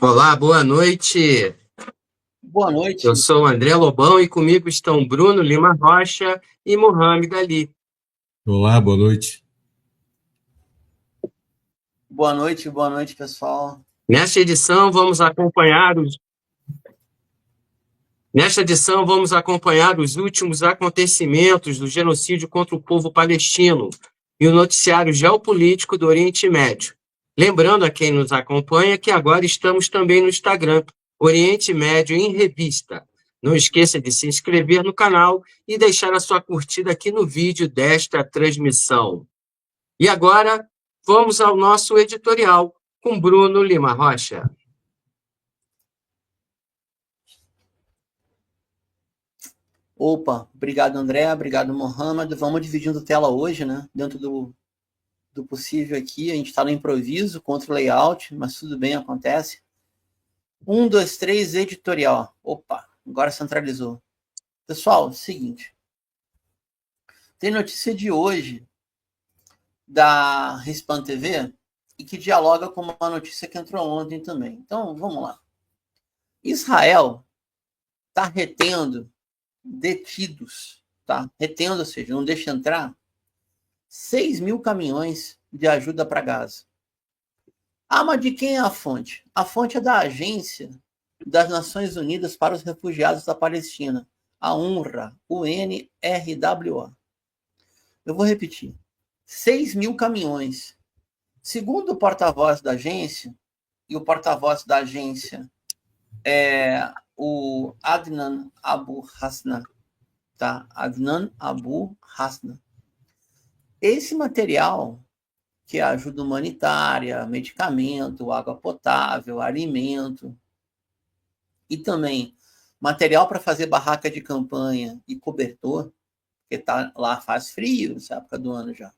Olá, boa noite. Boa Eu noite. sou o André Lobão e comigo estão Bruno Lima Rocha e Mohamed Ali. Olá, boa noite. Boa noite, pessoal. Nesta edição, vamos acompanhar os últimos acontecimentos do genocídio contra o povo palestino e o noticiário geopolítico do Oriente Médio. Lembrando a quem nos acompanha que agora estamos também no Instagram, Oriente Médio em Revista. Não esqueça de se inscrever no canal e deixar a sua curtida aqui no vídeo desta transmissão. E agora, vamos ao nosso editorial com Bruno Lima Rocha. Opa, obrigado, André. Obrigado, Mohamed. Vamos dividindo tela hoje, né? Dentro do possível aqui. A gente está no improviso contra o layout, mas tudo bem, acontece. 1, 2, 3, editorial. Opa, agora centralizou. Pessoal, seguinte. Tem notícia de hoje da Respan TV e que dialoga com uma notícia que entrou ontem também. Então, vamos lá. Israel está retendo detidos, tá? Retendo, ou seja, não deixa entrar 6 mil caminhões de ajuda para Gaza. Ah, mas de quem é a fonte? A fonte é da Agência das Nações Unidas para os Refugiados da Palestina, a UNRWA, UNRWA. Eu vou repetir. 6 mil caminhões. Segundo o porta-voz da agência, e o porta-voz da agência é o Adnan Abu Hasna, tá? Adnan Abu Hasna. Esse material, que é ajuda humanitária, medicamento, água potável, alimento, e também material para fazer barraca de campanha e cobertor, porque tá, lá faz frio nessa época do ano já.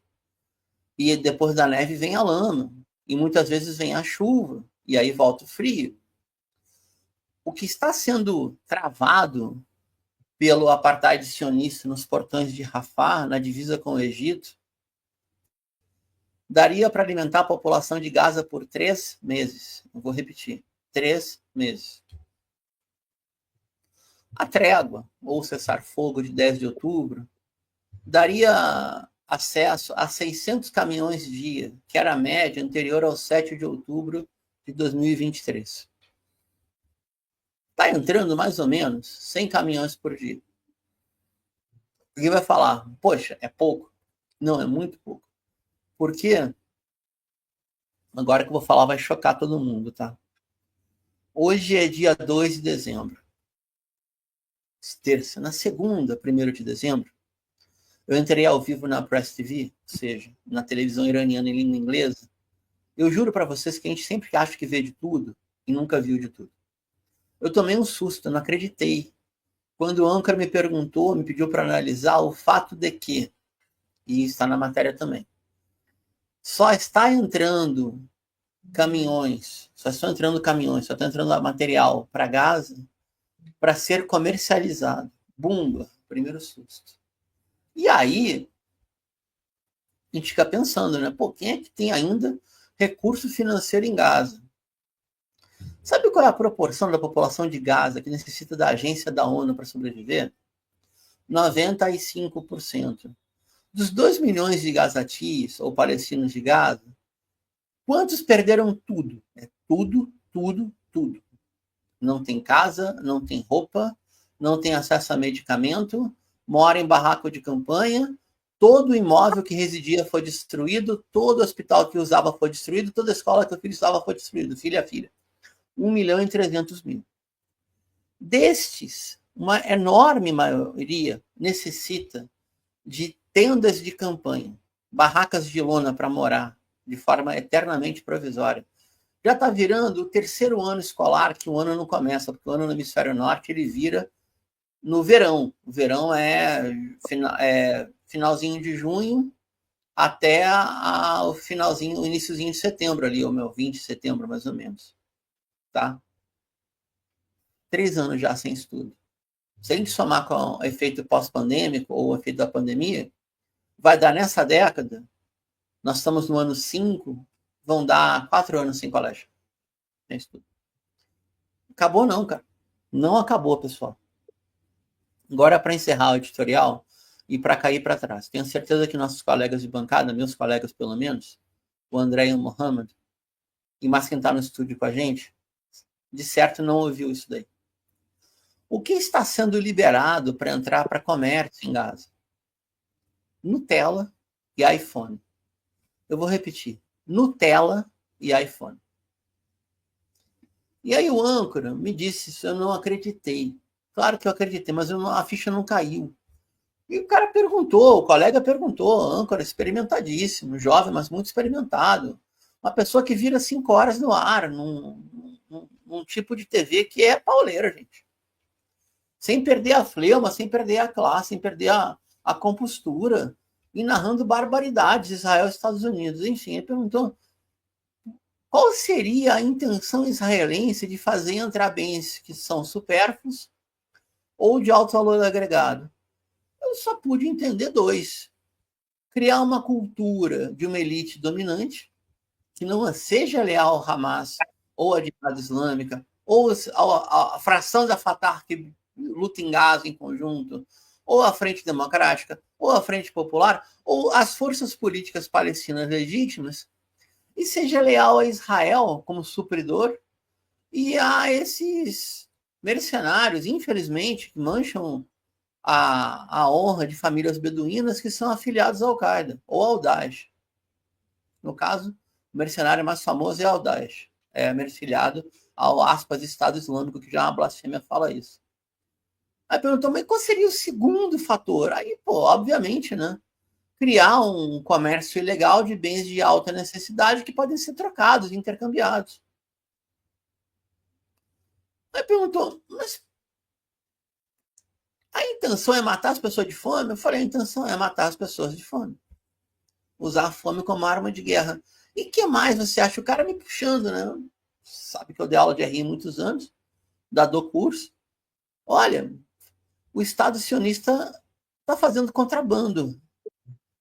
E depois da neve vem a lama, e muitas vezes vem a chuva, e aí volta o frio. O que está sendo travado pelo apartheid sionista nos portões de Rafah, na divisa com o Egito, daria para alimentar a população de Gaza por 3 meses. Eu vou repetir, 3 meses. A trégua, ou cessar-fogo de 10 de outubro, daria acesso a 600 caminhões dia, que era a média anterior ao 7 de outubro de 2023. Está entrando mais ou menos 100 caminhões por dia. Alguém vai falar, poxa, é pouco? Não, é muito pouco. Porque, agora que eu vou falar vai chocar todo mundo, tá? Hoje é dia 2 de dezembro. Terça. Na segunda, 1º de dezembro, eu entrei ao vivo na Press TV, ou seja, na televisão iraniana em língua inglesa. Eu juro para vocês que a gente sempre acha que vê de tudo e nunca viu de tudo. Eu tomei um susto, eu não acreditei. Quando o âncora me perguntou, me pediu para analisar o fato de que, e está na matéria também, só está entrando caminhões, só está entrando material para Gaza para ser comercializado. Bumba, primeiro susto. E aí, a gente fica pensando, né? Pô, quem é que tem ainda recurso financeiro em Gaza? Sabe qual é a proporção da população de Gaza que necessita da agência da ONU para sobreviver? 95%. Dos 2 milhões de gazatis ou palestinos de Gaza, quantos perderam tudo? É tudo, tudo, tudo. Não tem casa, não tem roupa, não tem acesso a medicamento, mora em barraco de campanha, todo o imóvel que residia foi destruído, todo hospital que usava foi destruído, toda escola que o filho usava foi destruído, filho a filha. 1.300.000. Destes, uma enorme maioria necessita de tendas de campanha, barracas de lona para morar de forma eternamente provisória. Já está virando o 3º ano escolar, que o ano não começa, porque o ano no hemisfério norte ele vira no verão. O verão é finalzinho de junho até o finalzinho, o iniciozinho de setembro ali, ou 20 de setembro, mais ou menos. Tá? 3 anos já sem estudo. Se a gente somar com o efeito pós-pandêmico ou o efeito da pandemia, vai dar nessa década, nós estamos no ano 5, vão dar 4 anos sem colégio. Sem estudo. Acabou não, cara. Não acabou, pessoal. Agora, para encerrar o editorial e para cair para trás, tenho certeza que nossos colegas de bancada, meus colegas pelo menos, o André e o Mohamed, e mais quem está no estúdio com a gente, de certo não ouviu isso daí. O que está sendo liberado para entrar para comércio em Gaza? Nutella e iPhone. Eu vou repetir. Nutella e iPhone. E aí o âncora me disse isso, eu não acreditei. Claro que eu acreditei, mas a ficha não caiu. E o cara perguntou, o colega perguntou, âncora experimentadíssimo, jovem, mas muito experimentado. Uma pessoa que vira 5 horas no ar, num tipo de TV que é pauleira, gente. Sem perder a fleuma, sem perder a classe, sem perder a compostura, e narrando barbaridades, Israel e Estados Unidos. Enfim, ele perguntou qual seria a intenção israelense de fazer entrar bens que são supérfluos ou de alto valor agregado. Eu só pude entender 2. Criar uma cultura de uma elite dominante que não seja leal ao Hamas ou à Jihad Islâmica ou a fração da Fatah que luta em Gaza em conjunto, ou a Frente Democrática, ou a Frente Popular, ou as forças políticas palestinas legítimas, e seja leal a Israel como supridor e a esses mercenários, infelizmente, que mancham a honra de famílias beduínas que são afiliados à Al-Qaeda ou ao Daesh. No caso, o mercenário mais famoso é o Daesh, afiliado ao aspas Estado Islâmico, que já é uma blasfêmia, fala isso. Aí perguntou, mas qual seria o segundo fator? Aí, obviamente, né? Criar um comércio ilegal de bens de alta necessidade que podem ser trocados, intercambiados. Aí perguntou, mas a intenção é matar as pessoas de fome? Eu falei, a intenção é matar as pessoas de fome. Usar a fome como arma de guerra. E o que mais você acha? O cara me puxando, né? Sabe que eu dei aula de RI há muitos anos, dou curso. Olha, o Estado sionista está fazendo contrabando.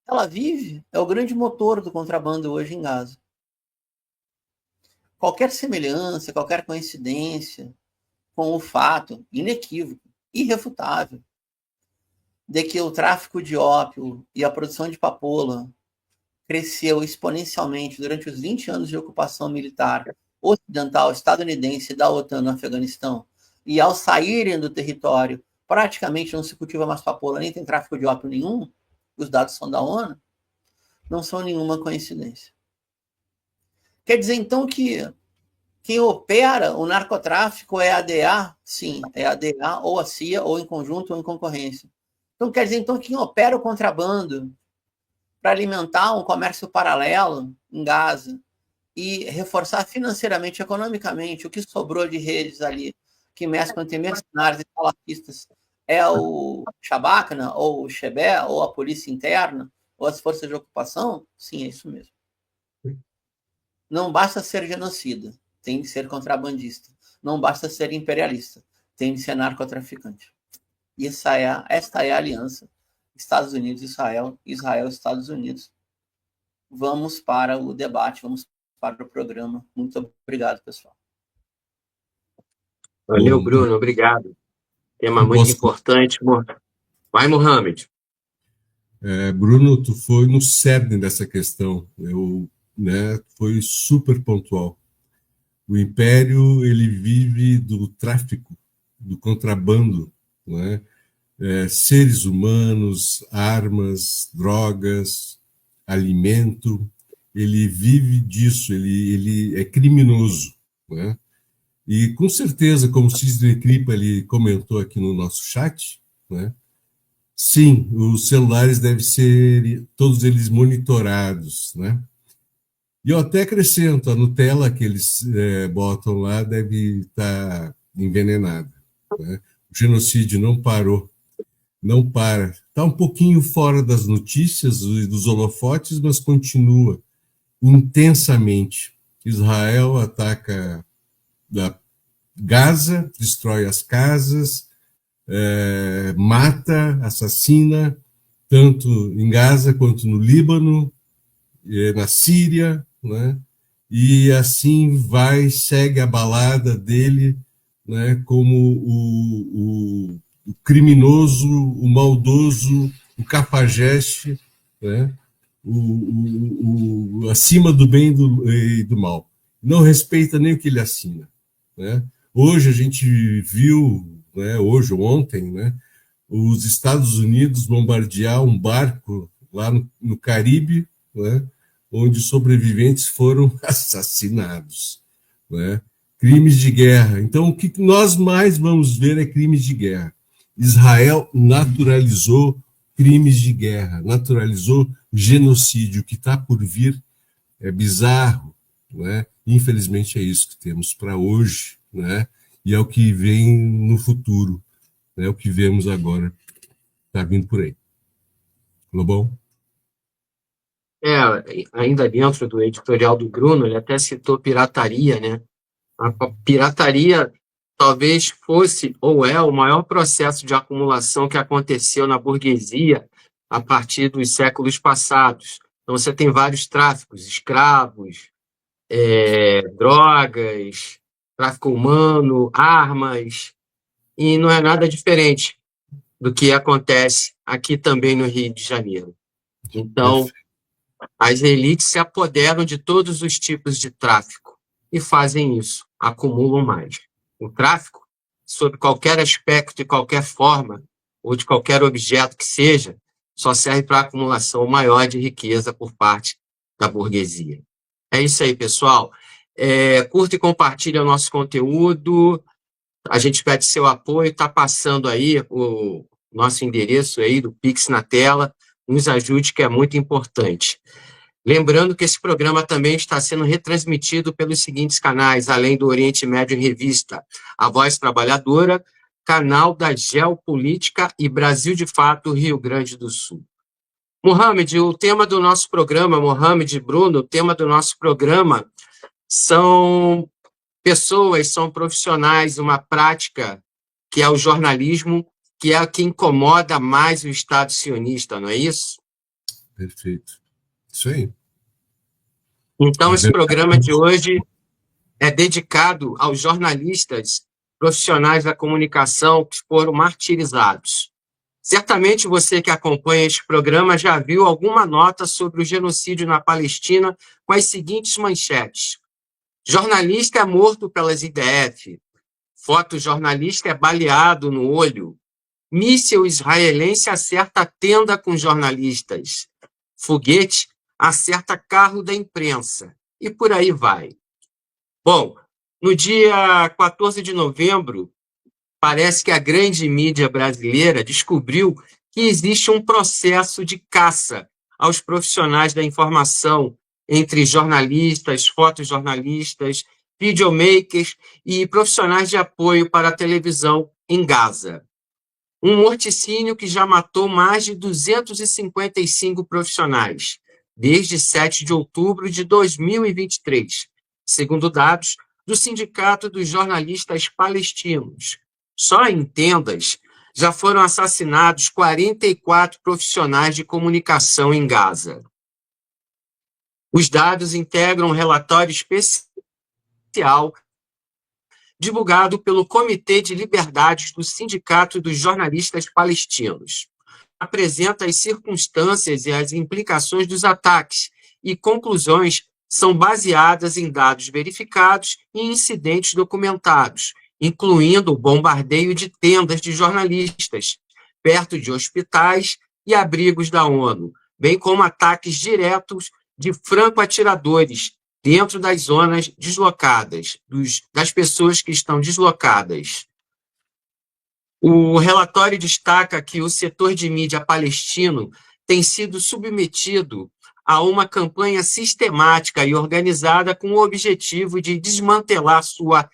Tel Aviv é o grande motor do contrabando hoje em Gaza. Qualquer semelhança, qualquer coincidência com o fato inequívoco, irrefutável, de que o tráfico de ópio e a produção de papoula cresceu exponencialmente durante os 20 anos de ocupação militar ocidental estadunidense da OTAN no Afeganistão, e ao saírem do território praticamente não se cultiva mais papoula, nem tem tráfico de ópio nenhum, os dados são da ONU, não são nenhuma coincidência. Quer dizer, então, que quem opera o narcotráfico é a DA? Sim, é a DA ou a CIA, ou em conjunto ou em concorrência. Então, quer dizer, então, quem opera o contrabando para alimentar um comércio paralelo em Gaza e reforçar financeiramente, economicamente, o que sobrou de redes ali, que mesclam entre mercenários e salafistas, é o Shabakna, ou o Shebé, ou a polícia interna, ou as forças de ocupação? Sim, é isso mesmo. Não basta ser genocida, tem de ser contrabandista. Não basta ser imperialista, tem de ser narcotraficante. E esta é a aliança Estados Unidos, Israel, Israel, Estados Unidos. Vamos para o debate, vamos para o programa. Muito obrigado, pessoal. Valeu, Bruno, obrigado. Tema muito importante. Vai, Mohamed. Bruno, tu foi no cerne dessa questão. Foi super pontual. O Império, ele vive do tráfico, do contrabando, né? Seres humanos, armas, drogas, alimento. Ele vive disso, ele é criminoso, né? E com certeza, como o Sidney Kripa ele comentou aqui no nosso chat, né? Sim, os celulares devem ser todos eles monitorados, né? E eu até acrescento, a Nutella que eles botam lá deve estar envenenada, né? O genocídio não parou, não para. Está um pouquinho fora das notícias, dos holofotes, mas continua intensamente. Israel ataca Gaza, destrói as casas, mata, assassina, tanto em Gaza quanto no Líbano, na Síria, né? E assim segue a balada dele né, como o criminoso, o maldoso, o cafajeste, né, acima do bem e do mal. Não respeita nem o que ele assina. Né? Hoje a gente viu, né, hoje ou ontem, né, os Estados Unidos bombardear um barco lá no Caribe, né, onde sobreviventes foram assassinados. Né? Crimes de guerra. Então, o que nós mais vamos ver é crimes de guerra. Israel naturalizou crimes de guerra, naturalizou genocídio. O que está por vir é bizarro. Né? Infelizmente, é isso que temos para hoje, né? E é o que vem no futuro, né? O que vemos agora está vindo por aí. Lobão? Ainda dentro do editorial do Bruno, ele até citou pirataria, né? A pirataria talvez fosse ou é o maior processo de acumulação que aconteceu na burguesia a partir dos séculos passados. Então, você tem vários tráficos, escravos, drogas, tráfico humano, armas, e não é nada diferente do que acontece aqui também no Rio de Janeiro. Então, Perfeito. as elites se apoderam de todos os tipos de tráfico e fazem isso, acumulam mais. O tráfico, sob qualquer aspecto e qualquer forma, ou de qualquer objeto que seja, só serve para a acumulação maior de riqueza por parte da burguesia. É isso aí, pessoal. Curta e compartilha o nosso conteúdo. A gente pede seu apoio, está passando aí o nosso endereço aí do Pix na tela. Nos ajude, que é muito importante. Lembrando que esse programa também está sendo retransmitido pelos seguintes canais, além do Oriente Médio em Revista, A Voz Trabalhadora, canal da Geopolítica e Brasil de Fato, Rio Grande do Sul. Mohamed, o tema do nosso programa, Mohamed, Bruno, o tema do nosso programa são pessoas, são profissionais, uma prática que é o jornalismo, que é a que incomoda mais o Estado sionista, não é isso? Perfeito. Isso aí. Então, esse programa de hoje é dedicado aos jornalistas profissionais da comunicação que foram martirizados. Certamente você que acompanha este programa já viu alguma nota sobre o genocídio na Palestina com as seguintes manchetes. Jornalista é morto pelas IDF. Fotojornalista é baleado no olho. Míssil israelense acerta tenda com jornalistas. Foguete acerta carro da imprensa. E por aí vai. Bom, no dia 14 de novembro, parece que a grande mídia brasileira descobriu que existe um processo de caça aos profissionais da informação entre jornalistas, fotojornalistas, videomakers e profissionais de apoio para a televisão em Gaza. Um morticínio que já matou mais de 255 profissionais, desde 7 de outubro de 2023, segundo dados do Sindicato dos Jornalistas Palestinos. Só em tendas já foram assassinados 44 profissionais de comunicação em Gaza. Os dados integram um relatório especial divulgado pelo Comitê de Liberdades do Sindicato dos Jornalistas Palestinos. Apresenta as circunstâncias e as implicações dos ataques e conclusões são baseadas em dados verificados e incidentes documentados, incluindo o bombardeio de tendas de jornalistas, perto de hospitais e abrigos da ONU, bem como ataques diretos de franco-atiradores dentro das zonas deslocadas, das pessoas que estão deslocadas. O relatório destaca que o setor de mídia palestino tem sido submetido a uma campanha sistemática e organizada com o objetivo de desmantelar sua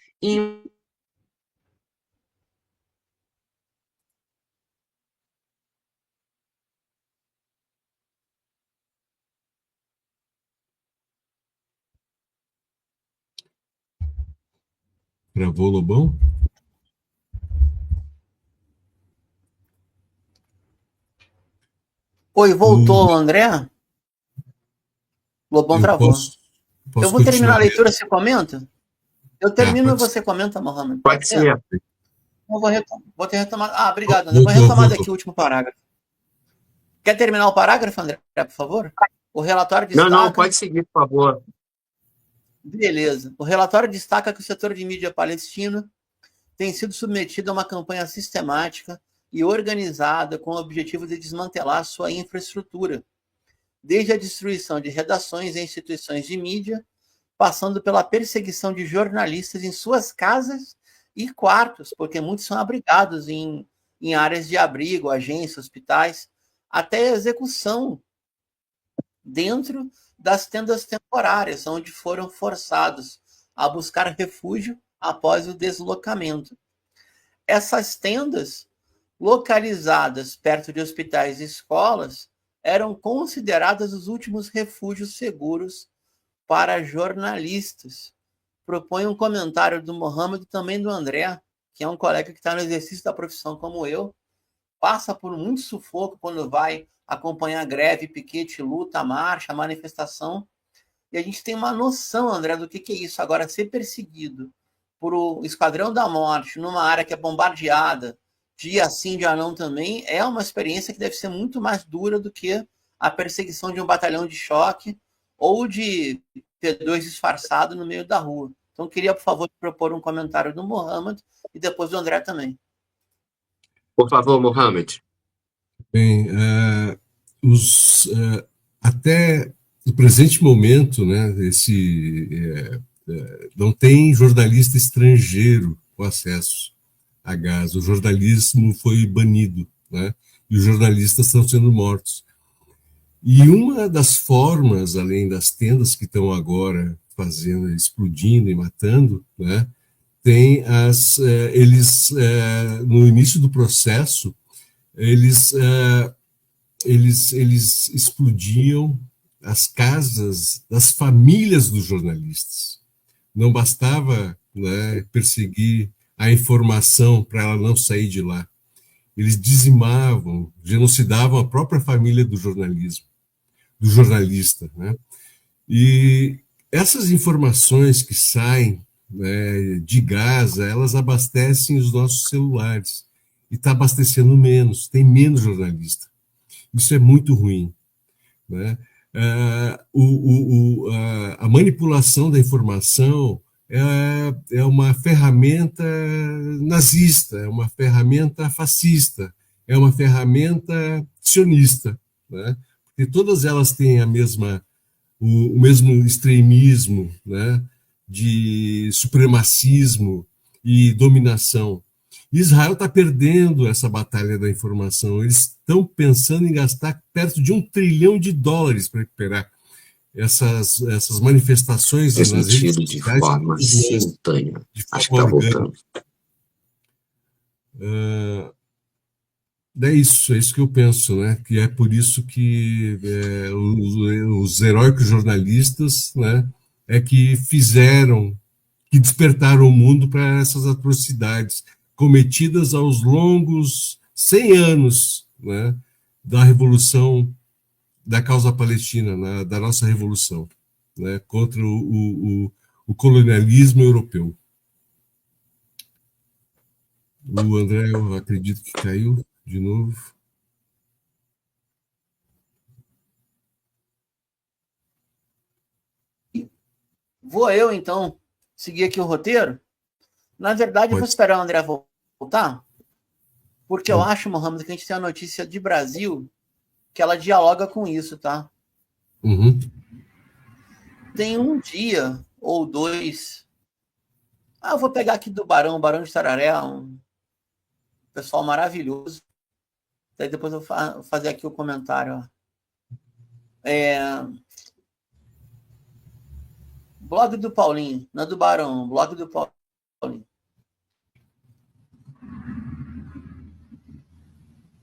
Travou, Lobão? Oi, voltou, André? Lobão Eu travou. posso Eu vou terminar continuar a mesmo. leitura, você comenta? Eu termino e você comenta, Mohamed. Pode ser. Eu vou ter retomado. Obrigado, André. Vou retomar daqui o último parágrafo. Quer terminar o parágrafo, André, por favor? O relatório destaca... Não, pode seguir, por favor. Beleza. O relatório destaca que o setor de mídia palestino tem sido submetido a uma campanha sistemática e organizada com o objetivo de desmantelar sua infraestrutura, desde a destruição de redações e instituições de mídia, passando pela perseguição de jornalistas em suas casas e quartos, porque muitos são abrigados em áreas de abrigo, agências, hospitais, até a execução dentro das tendas temporárias, onde foram forçados a buscar refúgio após o deslocamento. Essas tendas, localizadas perto de hospitais e escolas, eram consideradas os últimos refúgios seguros para jornalistas. Propõe um comentário do Mohamed e também do André, que é um colega que está no exercício da profissão como eu, passa por muito sufoco quando vai acompanhar greve, piquete, luta, marcha, manifestação. E a gente tem uma noção, André, do que é isso. Agora, ser perseguido por o Esquadrão da Morte numa área que é bombardeada, dia sim, dia não também, é uma experiência que deve ser muito mais dura do que a perseguição de um batalhão de choque ou de P2 disfarçado no meio da rua. Então, queria, por favor, propor um comentário do Mohamed e depois do André também. Por favor, Mohamed. Bem, até o presente momento, né, não tem jornalista estrangeiro com acesso a Gaza. O jornalismo foi banido, né, e os jornalistas estão sendo mortos. E uma das formas, além das tendas que estão agora explodindo e matando, né, tem no início do processo, eles explodiam as casas das famílias dos jornalistas. Não bastava, né, perseguir a informação para ela não sair de lá. Eles dizimavam, genocidavam a própria família do jornalista, né? E essas informações que saem, né, de Gaza, elas abastecem os nossos celulares. E está abastecendo menos, tem menos jornalista. Isso é muito ruim, né? A manipulação da informação é uma ferramenta nazista, é uma ferramenta fascista, é uma ferramenta sionista, né? Porque todas elas têm o mesmo extremismo, né, de supremacismo e dominação. Israel está perdendo essa batalha da informação. Eles estão pensando em gastar perto de $1 trilhão para recuperar essas manifestações nas redes sociais de forma simultânea. Acho que está voltando. É isso que eu penso, né? Que é por isso que os heróicos jornalistas, né, que despertaram o mundo para essas atrocidades cometidas aos longos 100 anos, né, da revolução, da causa palestina, da nossa revolução, né, contra o colonialismo europeu. O André, eu acredito que caiu de novo. Vou eu, então, seguir aqui o roteiro? Na verdade, eu vou esperar o André voltar, porque eu acho, Mohamed, que a gente tem a notícia de Brasil que ela dialoga com isso, tá? Uhum. Tem um dia ou dois... eu vou pegar aqui do Barão de Tararé, um pessoal maravilhoso. Daí depois eu vou fazer aqui o comentário. Blog do Paulinho, não é do Barão, blog do Paulinho.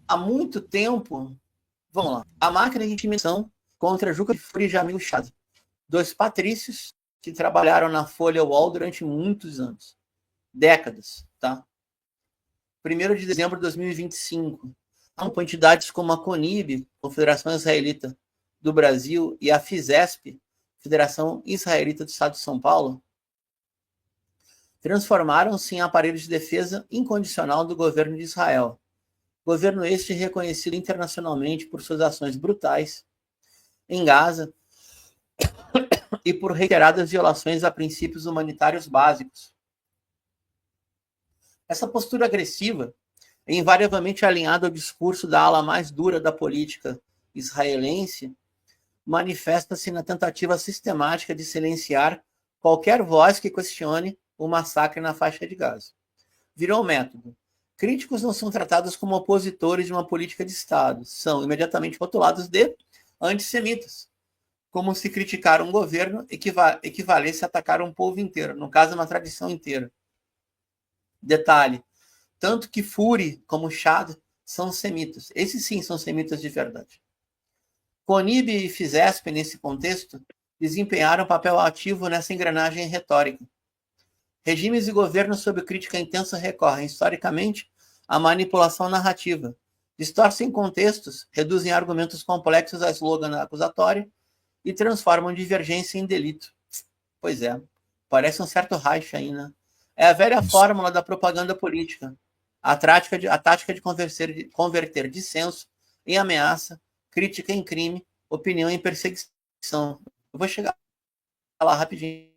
Há muito tempo, vamos lá, a máquina de intimidação contra Juca Kfouri e Jamil Chad, 2 patrícios que trabalharam na Folha UOL durante muitos anos, décadas, tá? 1º de dezembro de 2025, com entidades como a CONIB, Confederação Israelita do Brasil, e a FISESP, Federação Israelita do Estado de São Paulo, transformaram-se em aparelho de defesa incondicional do governo de Israel. Governo este reconhecido internacionalmente por suas ações brutais em Gaza e por reiteradas violações a princípios humanitários básicos. Essa postura agressiva é invariavelmente alinhada ao discurso da ala mais dura da política israelense, manifesta-se na tentativa sistemática de silenciar qualquer voz que questione o massacre na faixa de Gaza. Virou um método. Críticos não são tratados como opositores de uma política de Estado, são imediatamente rotulados de antissemitas, como se criticar um governo equivalesse a atacar um povo inteiro, no caso, uma tradição inteira. Detalhe, tanto que Furi como Chad são semitas. Esses sim são semitas de verdade. Conib e Fizesp, nesse contexto, desempenharam papel ativo nessa engrenagem retórica. Regimes e governos sob crítica intensa recorrem, historicamente, à manipulação narrativa. Distorcem contextos, reduzem argumentos complexos a slogan acusatório e transformam divergência em delito. Pois é, parece um certo Reich aí, né? É a velha fórmula da propaganda política. A tática de converter dissenso em ameaça, crítica em crime, opinião em perseguição. Eu vou chegar lá rapidinho.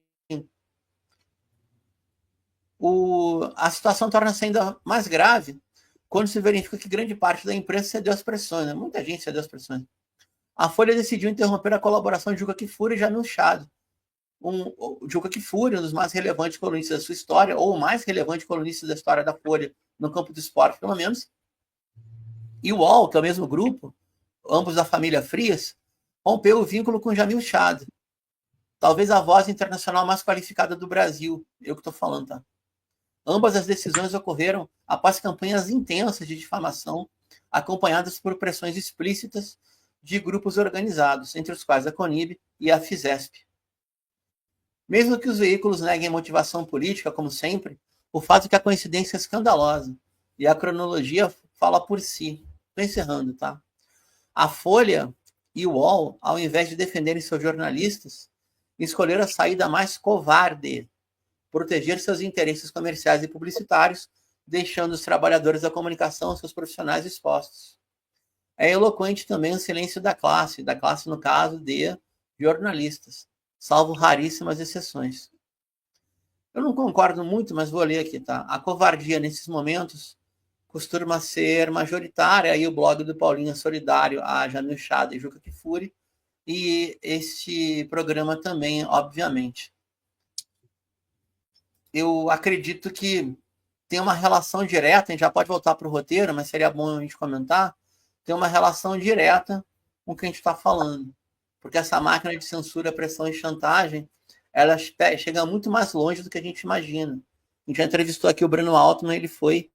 A situação torna-se ainda mais grave quando se verifica que grande parte da imprensa cedeu às pressões. Né? Muita gente cedeu às pressões. A Folha decidiu interromper a colaboração de Juca Kfouri e Jamil Chad. Juca Kfouri, um dos mais relevantes colunistas da sua história, ou o mais relevante colunista da história da Folha, no campo do esporte, pelo menos. E o UOL, que é o mesmo grupo, ambos da família Frias, rompeu o vínculo com Jamil Chad. Talvez a voz internacional mais qualificada do Brasil. Eu que estou falando, tá? Ambas as decisões ocorreram após campanhas intensas de difamação, acompanhadas por pressões explícitas de grupos organizados, entre os quais a Conib e a Fizesp. Mesmo que os veículos neguem motivação política, como sempre, o fato é que a coincidência é escandalosa e a cronologia fala por si. Estou encerrando, tá? A Folha e o UOL, ao invés de defenderem seus jornalistas, escolheram a saída mais covarde, proteger seus interesses comerciais e publicitários, deixando os trabalhadores da comunicação, seus profissionais expostos. É eloquente também o silêncio da classe no caso de jornalistas, salvo raríssimas exceções. Eu não concordo muito, mas vou ler aqui, tá? A covardia nesses momentos costuma ser majoritária, aí o blog do Paulinho é solidário a Jamil Chad e Juca Kfouri, e este programa também, obviamente. Eu acredito que tem uma relação direta, a gente já pode voltar para o roteiro, mas seria bom a gente comentar, tem uma relação direta com o que a gente está falando. Porque essa máquina de censura, pressão e chantagem, ela chega muito mais longe do que a gente imagina. A gente já entrevistou aqui o Breno Altman, ele foi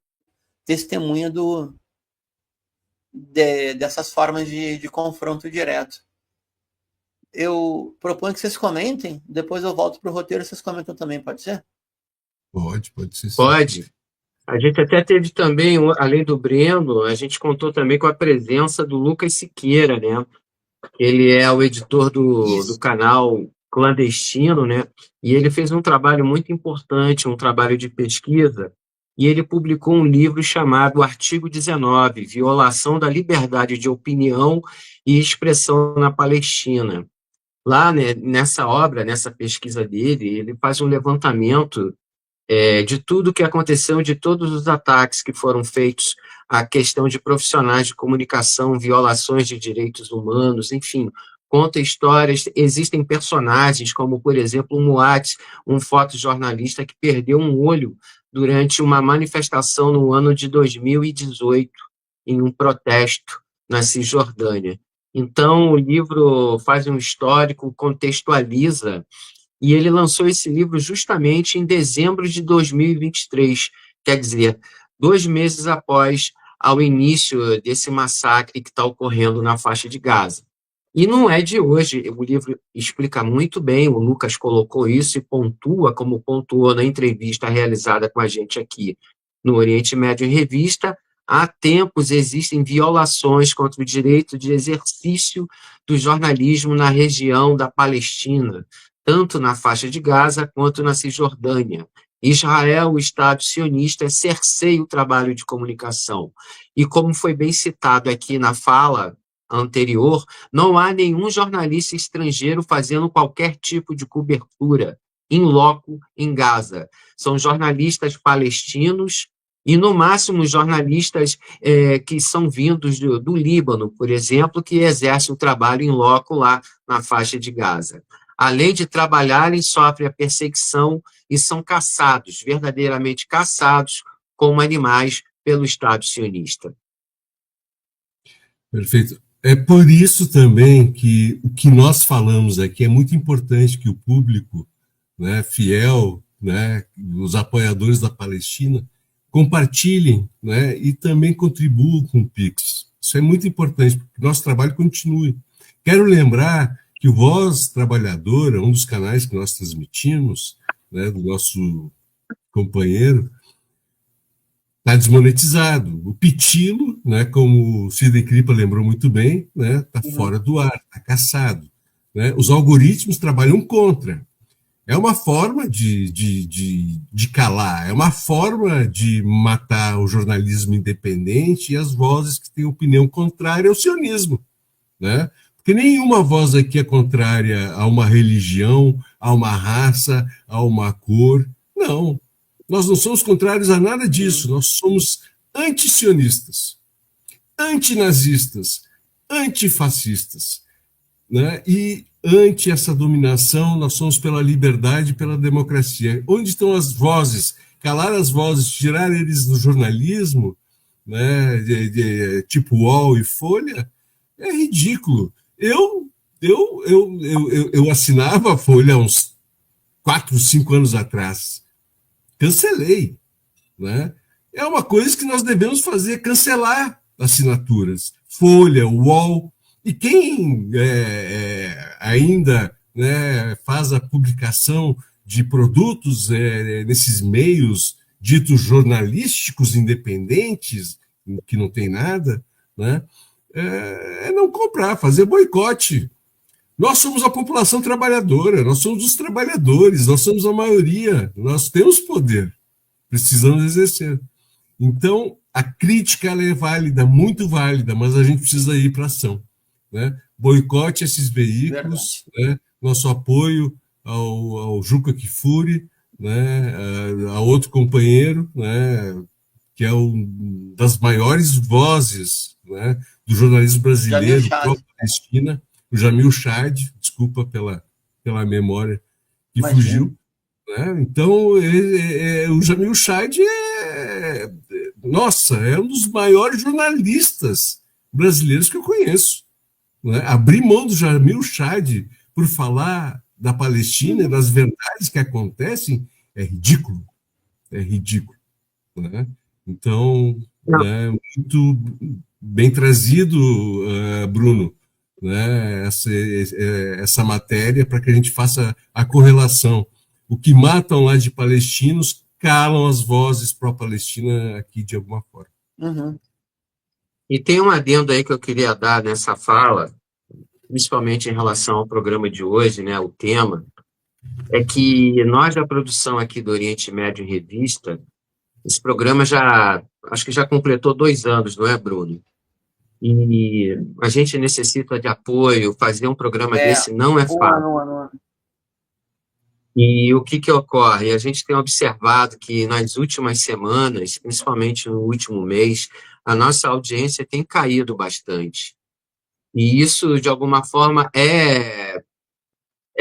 testemunha dessas formas de confronto direto. Eu proponho que vocês comentem, depois eu volto para o roteiro e vocês comentam também, pode ser? Pode ser. Sim. Pode. A gente até teve também, além do Breno, a gente contou também com a presença do Lucas Siqueira, né? Ele é o editor do canal Clandestino, né? E ele fez um trabalho muito importante, um trabalho de pesquisa, e ele publicou um livro chamado Artigo 19, Violação da Liberdade de Opinião e Expressão na Palestina. Lá, né, nessa obra, nessa pesquisa dele, ele faz um levantamento de tudo que aconteceu, de todos os ataques que foram feitos à questão de profissionais de comunicação, violações de direitos humanos, enfim, conta histórias. Existem personagens como, por exemplo, o Muat, um fotojornalista que perdeu um olho durante uma manifestação no ano de 2018, em um protesto na Cisjordânia. Então, o livro faz um histórico, contextualiza, e ele lançou esse livro justamente em dezembro de 2023, quer dizer, 2 meses após ao início desse massacre que está ocorrendo na faixa de Gaza. E não é de hoje, o livro explica muito bem, o Lucas colocou isso e pontua, como pontuou na entrevista realizada com a gente aqui no Oriente Médio em Revista. Há tempos existem violações contra o direito de exercício do jornalismo na região da Palestina, tanto na faixa de Gaza quanto na Cisjordânia. Israel, o Estado sionista, cerceia o trabalho de comunicação. E como foi bem citado aqui na fala anterior, não há nenhum jornalista estrangeiro fazendo qualquer tipo de cobertura in loco em Gaza. São jornalistas palestinos e, no máximo, jornalistas que são vindos do Líbano, por exemplo, que exercem o trabalho in loco lá na faixa de Gaza. Além de trabalharem, sofrem a perseguição e são caçados, verdadeiramente caçados, como animais pelo Estado sionista. Perfeito. É por isso também que o que nós falamos aqui é muito importante que o público, né, fiel, né, os apoiadores da Palestina, compartilhem, né, e também contribuam com o Pix. Isso é muito importante, porque o nosso trabalho continue. Quero lembrar que o Voz Trabalhadora, um dos canais que nós transmitimos, né, do nosso companheiro, está desmonetizado. O Pitilo, né, como o Sidney Kripa lembrou muito bem, né, está fora do ar, está caçado. Né? Os algoritmos trabalham contra. É uma forma de calar, é uma forma de matar o jornalismo independente e as vozes que têm opinião contrária ao sionismo. Né? Porque nenhuma voz aqui é contrária a uma religião, a uma raça, a uma cor. Não. Nós não somos contrários a nada disso. Nós somos antisionistas, antinazistas, antifascistas. Né? E ante essa dominação, nós somos pela liberdade e pela democracia. Onde estão as vozes? Calar as vozes, tirar eles do jornalismo, né, tipo UOL e Folha, é ridículo. Eu assinava a Folha há uns 4, 5 anos atrás. Cancelei. Né? É uma coisa que nós devemos fazer, cancelar assinaturas. Folha, UOL. E quem ainda, né, faz a publicação de produtos nesses meios ditos jornalísticos independentes, que não tem nada, né, não comprar, fazer boicote. Nós somos a população trabalhadora, nós somos os trabalhadores, nós somos a maioria, nós temos poder, precisamos exercer. Então, a crítica ela é válida, muito válida, mas a gente precisa ir para a ação. Né? Boicote esses veículos, né? Nosso apoio ao Juca Kfouri, né? A outro companheiro, né? Que é uma das maiores vozes, né? Do jornalismo brasileiro, pró-Palestina, o Jamil Chad, desculpa pela memória que fugiu. Né? Então, o Jamil Chad é um dos maiores jornalistas brasileiros que eu conheço. Né? Abrir mão do Jamil Chad por falar da Palestina e das verdades que acontecem é ridículo. É ridículo. Né? Então, né, muito bem trazido, Bruno, né, essa matéria para que a gente faça a correlação. O que matam lá de palestinos calam as vozes pró-Palestina aqui de alguma forma. Uhum. E tem um adendo aí que eu queria dar nessa fala, principalmente em relação ao programa de hoje, né, o tema, é que nós da produção aqui do Oriente Médio em Revista, esse programa acho que já completou 2 anos, não é, Bruno? E a gente necessita de apoio, fazer um programa desse não é fácil. E o que ocorre? A gente tem observado que nas últimas semanas, principalmente no último mês, a nossa audiência tem caído bastante. E isso, de alguma forma, é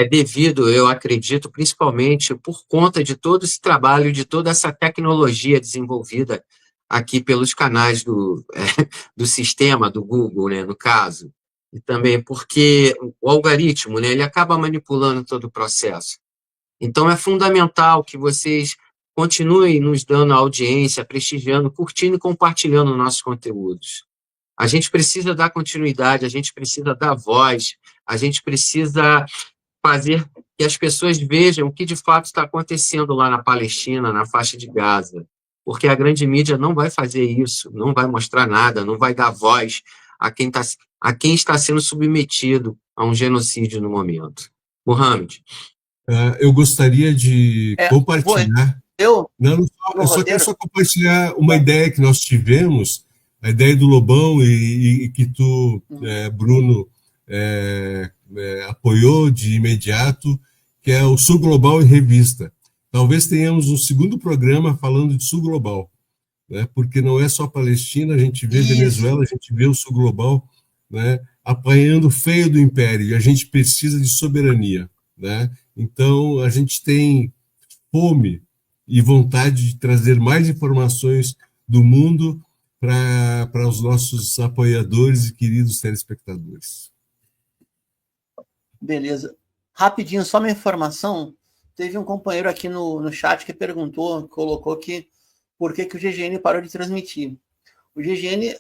devido, eu acredito, principalmente por conta de todo esse trabalho, de toda essa tecnologia desenvolvida aqui pelos canais do sistema, do Google, né, no caso. E também porque o algoritmo, né, ele acaba manipulando todo o processo. Então, é fundamental que vocês continuem nos dando audiência, prestigiando, curtindo e compartilhando nossos conteúdos. A gente precisa dar continuidade, a gente precisa dar voz, a gente precisa fazer que as pessoas vejam o que de fato está acontecendo lá na Palestina, na faixa de Gaza. Porque a grande mídia não vai fazer isso, não vai mostrar nada, não vai dar voz a quem está sendo submetido a um genocídio no momento. Mohamed. Eu gostaria de compartilhar Não, eu só quero compartilhar uma ideia que nós tivemos, a ideia do Lobão e que tu, Bruno, apoiou de imediato, que é o Sul Global em Revista. Talvez tenhamos um segundo programa falando de Sul Global, né? Porque não é só Palestina, a gente vê Venezuela, a gente vê o Sul Global, né, apanhando feio do Império, e a gente precisa de soberania, né? Então, a gente tem fome e vontade de trazer mais informações do mundo para os nossos apoiadores e queridos telespectadores. Beleza. Rapidinho, só uma informação. Teve um companheiro aqui no chat que perguntou, colocou que por que o GGN parou de transmitir. O GGN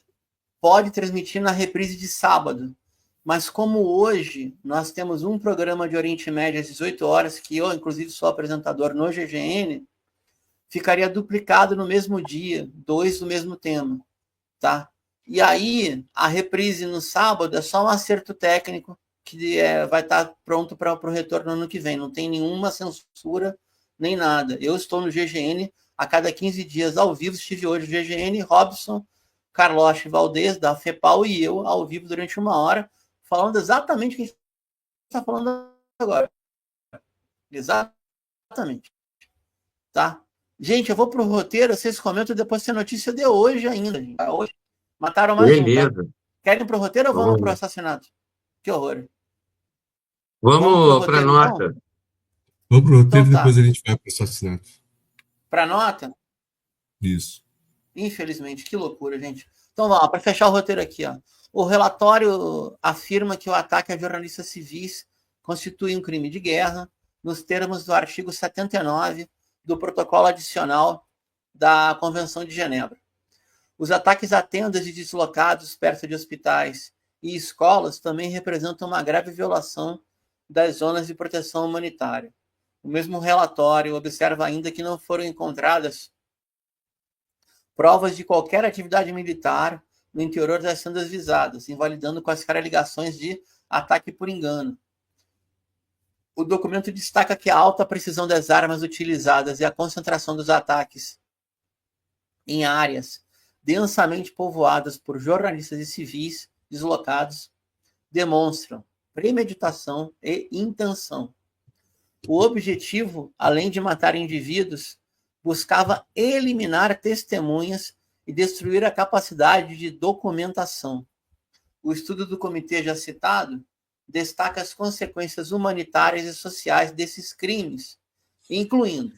pode transmitir na reprise de sábado, mas como hoje nós temos um programa de Oriente Médio às 18 horas, que eu, inclusive, sou apresentador no GGN, ficaria duplicado no mesmo dia, 2 do mesmo tema, tá? E aí, a reprise no sábado é só um acerto técnico que vai estar pronto para o retorno no ano que vem. Não tem nenhuma censura, nem nada. Eu estou no GGN a cada 15 dias ao vivo. Estive hoje no GGN, Robson, Carlos Valdez, da FEPAL, e eu ao vivo durante 1 hora, falando exatamente o que a gente está falando agora. Exatamente. Tá? Gente, eu vou pro roteiro, vocês comentam depois se a notícia de hoje ainda. Gente. Hoje mataram mais um, tá? Querem pro roteiro ou vamos pro assassinato? Que horror. Vamos para nota. Então? Vamos pro roteiro, então, depois a gente vai pro assassinato. Para nota? Isso. Infelizmente, que loucura, gente. Então vamos lá, para fechar o roteiro aqui, ó. O relatório afirma que o ataque a jornalistas civis constitui um crime de guerra, nos termos do artigo 79 do protocolo adicional da Convenção de Genebra. Os ataques a tendas de deslocados perto de hospitais e escolas também representam uma grave violação das zonas de proteção humanitária. O mesmo relatório observa ainda que não foram encontradas provas de qualquer atividade militar no interior das tendas visadas, invalidando quaisquer alegações de ataque por engano. O documento destaca que a alta precisão das armas utilizadas e a concentração dos ataques em áreas densamente povoadas por jornalistas e civis deslocados demonstram premeditação e intenção. O objetivo, além de matar indivíduos, buscava eliminar testemunhas e destruir a capacidade de documentação. O estudo do comitê já citado destaca as consequências humanitárias e sociais desses crimes, incluindo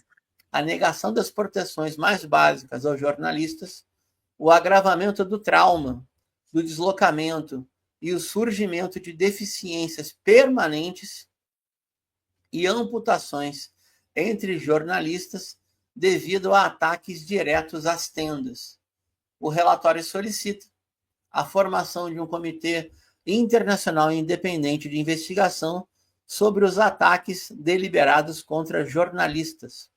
a negação das proteções mais básicas aos jornalistas, o agravamento do trauma, do deslocamento e o surgimento de deficiências permanentes e amputações entre jornalistas devido a ataques diretos às tendas. O relatório solicita a formação de um comitê internacional independente de investigação sobre os ataques deliberados contra jornalistas,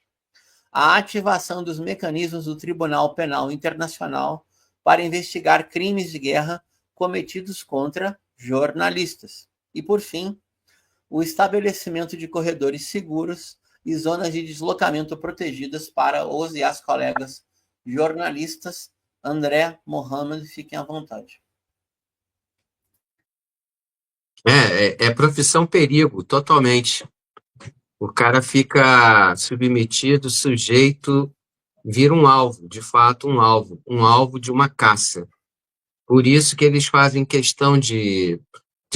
a ativação dos mecanismos do Tribunal Penal Internacional para investigar crimes de guerra cometidos contra jornalistas e, por fim, o estabelecimento de corredores seguros e zonas de deslocamento protegidas para os e as colegas jornalistas. André, Mohamed, fiquem à vontade. É profissão perigo, totalmente. O cara fica submetido, sujeito, vira um alvo, de fato um alvo de uma caça. Por isso que eles fazem questão de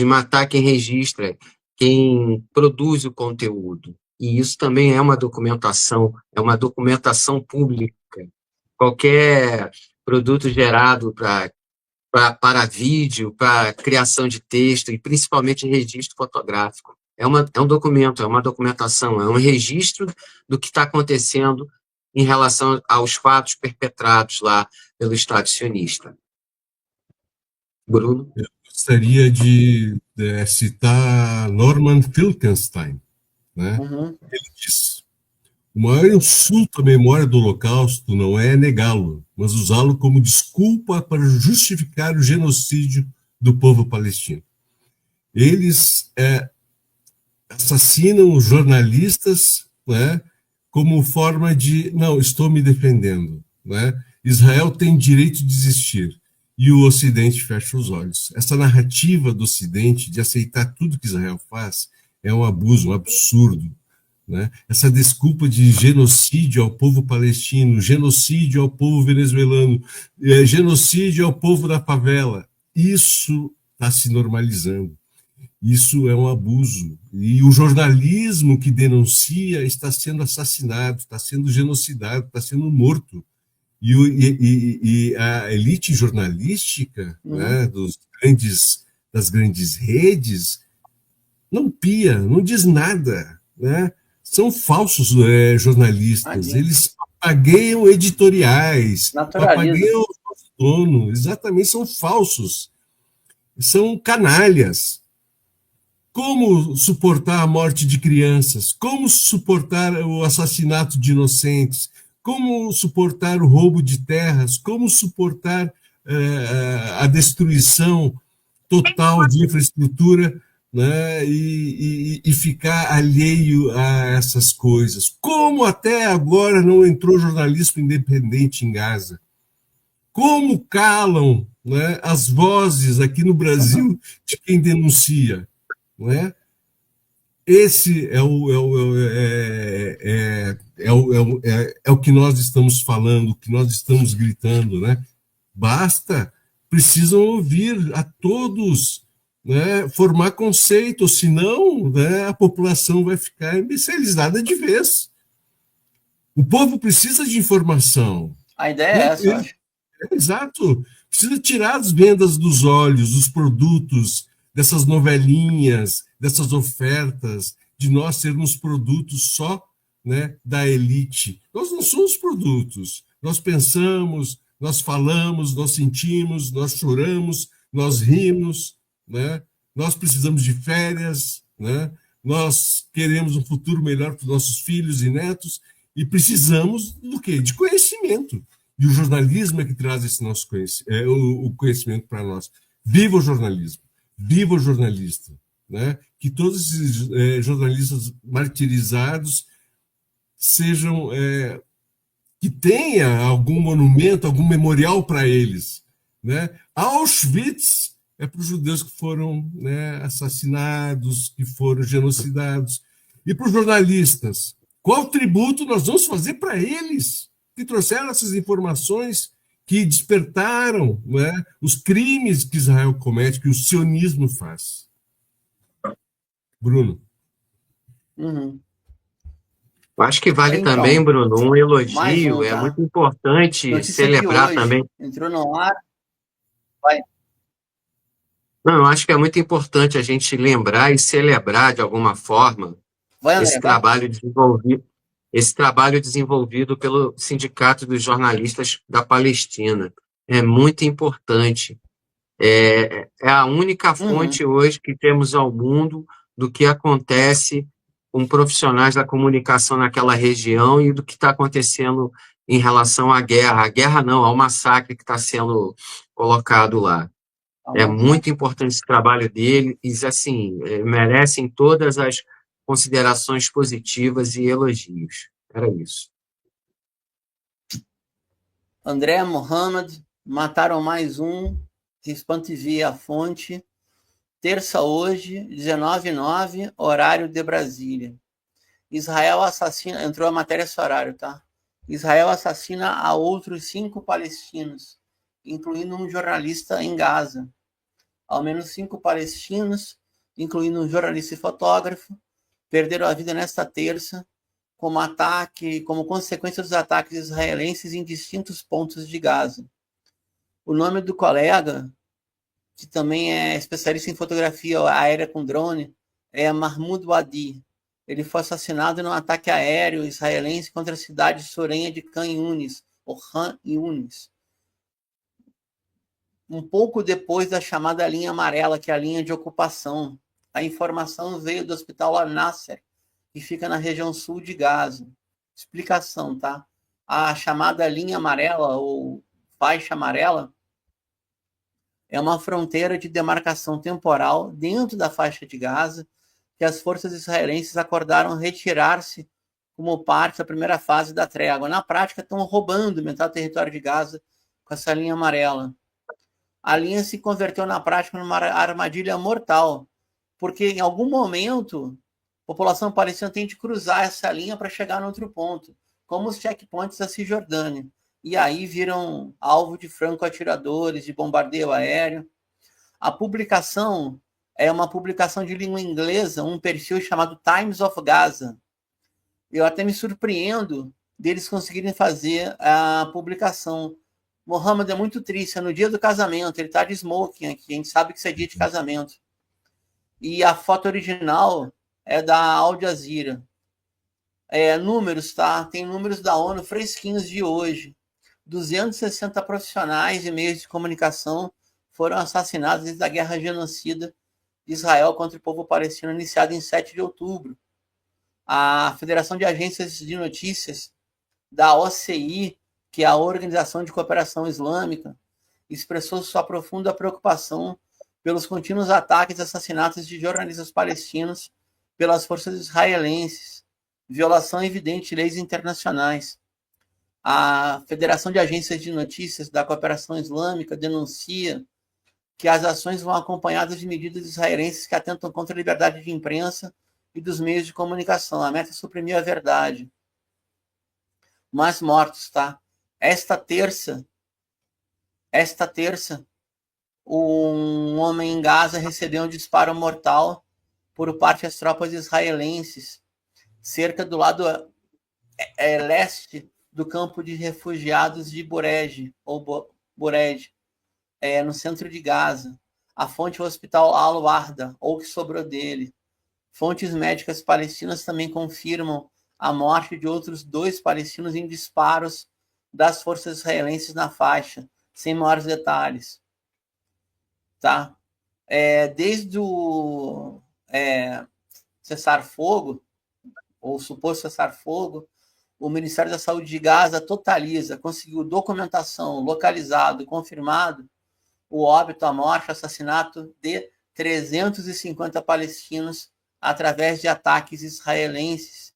matar quem registra, quem produz o conteúdo. E isso também é uma documentação pública. Qualquer produto gerado para vídeo, para criação de texto e principalmente registro fotográfico. É um documento, é uma documentação, é um registro do que está acontecendo em relação aos fatos perpetrados lá pelo Estado sionista. Bruno? Eu gostaria de citar Norman Finkelstein, né? Ele diz: o maior insulto à memória do Holocausto não é negá-lo, mas usá-lo como desculpa para justificar o genocídio do povo palestino. Eles assassinam os jornalistas, né, como forma de, não, estou me defendendo, né? Israel tem direito de existir, e o Ocidente fecha os olhos. Essa narrativa do Ocidente de aceitar tudo que Israel faz é um abuso, um absurdo, né? Essa desculpa de genocídio ao povo palestino, genocídio ao povo venezuelano, genocídio ao povo da favela, isso está se normalizando. Isso é um abuso. E o jornalismo que denuncia está sendo assassinado, está sendo genocidado, está sendo morto. E a elite jornalística, né, das grandes redes não pia, não diz nada, né? São falsos jornalistas. Eles pagueiam editoriais, pagueiam o dono, exatamente, são falsos. São canalhas. Como suportar a morte de crianças? Como suportar o assassinato de inocentes? Como suportar o roubo de terras? Como suportar a destruição total de infraestrutura, né? E ficar alheio a essas coisas? Como até agora não entrou jornalismo independente em Gaza? Como calam, né, as vozes aqui no Brasil de quem denuncia? Não é? Esse é o que nós estamos falando, o que nós estamos gritando, né? Basta, precisam ouvir a todos, né? Formar conceito, senão, né, a população vai ficar imbecilizada de vez. O povo precisa de informação. A ideia é essa, eu acho. Exato. Precisa tirar as vendas dos olhos, dos produtos, dessas novelinhas, dessas ofertas, de nós sermos produtos só, né, da elite. Nós não somos produtos. Nós pensamos, nós falamos, nós sentimos, nós choramos, nós rimos, né? Nós precisamos de férias, né? Nós queremos um futuro melhor para os nossos filhos e netos e precisamos do quê? De conhecimento. E o jornalismo é que traz esse nosso conhecimento para nós. Viva o jornalismo! Viva o jornalista, né? Que todos esses jornalistas martirizados sejam, que tenha algum monumento, algum memorial para eles, né? Auschwitz é para os judeus que foram, né, assassinados, que foram genocidados. E para os jornalistas, qual tributo nós vamos fazer para eles que trouxeram essas informações, que despertaram, né, os crimes que Israel comete, que o sionismo faz? Bruno. Uhum. Eu acho que vale Então, também, Bruno, um elogio. tá? É muito importante Notícia celebrar de hoje, também. entrou no ar. Vai. Não, eu acho que é muito importante a gente lembrar e celebrar de alguma forma Vai, esse trabalho desenvolvido pelo Sindicato dos Jornalistas da Palestina. É muito importante. É a única fonte hoje que temos ao mundo do que acontece com profissionais da comunicação naquela região e do que está acontecendo em relação à guerra. A guerra não, ao massacre que está sendo colocado lá. É muito importante esse trabalho deles, assim, merecem todas as considerações positivas e elogios. Era isso. André Mohamed, mataram mais um. Rispan TV, a fonte. Terça hoje, 19h09, horário de Brasília. Israel assassina... Entrou a matéria esse horário, tá? Israel assassina a outros 5 palestinos, incluindo um jornalista em Gaza. Ao menos 5 palestinos, incluindo um jornalista e fotógrafo, perderam a vida nesta terça como consequência dos ataques israelenses em distintos pontos de Gaza. O nome do colega, que também é especialista em fotografia aérea com drone, é Mahmoud Wadi. Ele foi assassinado num ataque aéreo israelense contra a cidade surenha de Khan Yunis, ou Han Yunis, um pouco depois da chamada linha amarela, que é a linha de ocupação. A informação veio do hospital Al-Nasser, que fica na região sul de Gaza. Explicação, tá? A chamada linha amarela, ou faixa amarela, é uma fronteira de demarcação temporal dentro da faixa de Gaza, que as forças israelenses acordaram retirar-se como parte da primeira fase da trégua. Na prática, estão roubando metade do território de Gaza com essa linha amarela. A linha se converteu na prática numa armadilha mortal, porque em algum momento a população palestina tem de cruzar essa linha para chegar no outro ponto, como os checkpoints da Cisjordânia. E aí viram alvo de franco-atiradores, de bombardeio aéreo. A publicação é uma publicação de língua inglesa, um perfil chamado Times of Gaza. Eu até me surpreendo deles conseguirem fazer a publicação. Mohammed é muito triste, é no dia do casamento, ele está de smoking aqui, a gente sabe que isso é dia de casamento. E a foto original é da Al Jazeera. Números, tá? Tem números da ONU fresquinhos de hoje. 260 profissionais e meios de comunicação foram assassinados desde a guerra genocida de Israel contra o povo palestino, iniciada em 7 de outubro. A Federação de Agências de Notícias da OCI, que é a Organização de Cooperação Islâmica, expressou sua profunda preocupação pelos contínuos ataques e assassinatos de jornalistas palestinos pelas forças israelenses, violação evidente de leis internacionais. A Federação de Agências de Notícias da Cooperação Islâmica denuncia que as ações vão acompanhadas de medidas israelenses que atentam contra a liberdade de imprensa e dos meios de comunicação. A meta é suprimir a verdade. Mais mortos, tá? Esta terça, um homem em Gaza recebeu um disparo mortal por parte das tropas israelenses, cerca do lado leste do campo de refugiados de Burej, no centro de Gaza. A fonte é o hospital Al-Warda, ou o que sobrou dele. Fontes médicas palestinas também confirmam a morte de outros 2 palestinos em disparos das forças israelenses na faixa, sem maiores detalhes. Tá? Desde o cessar-fogo, ou suposto cessar-fogo, o Ministério da Saúde de Gaza conseguiu documentação, localizado e confirmado o óbito, a morte, o assassinato de 350 palestinos através de ataques israelenses.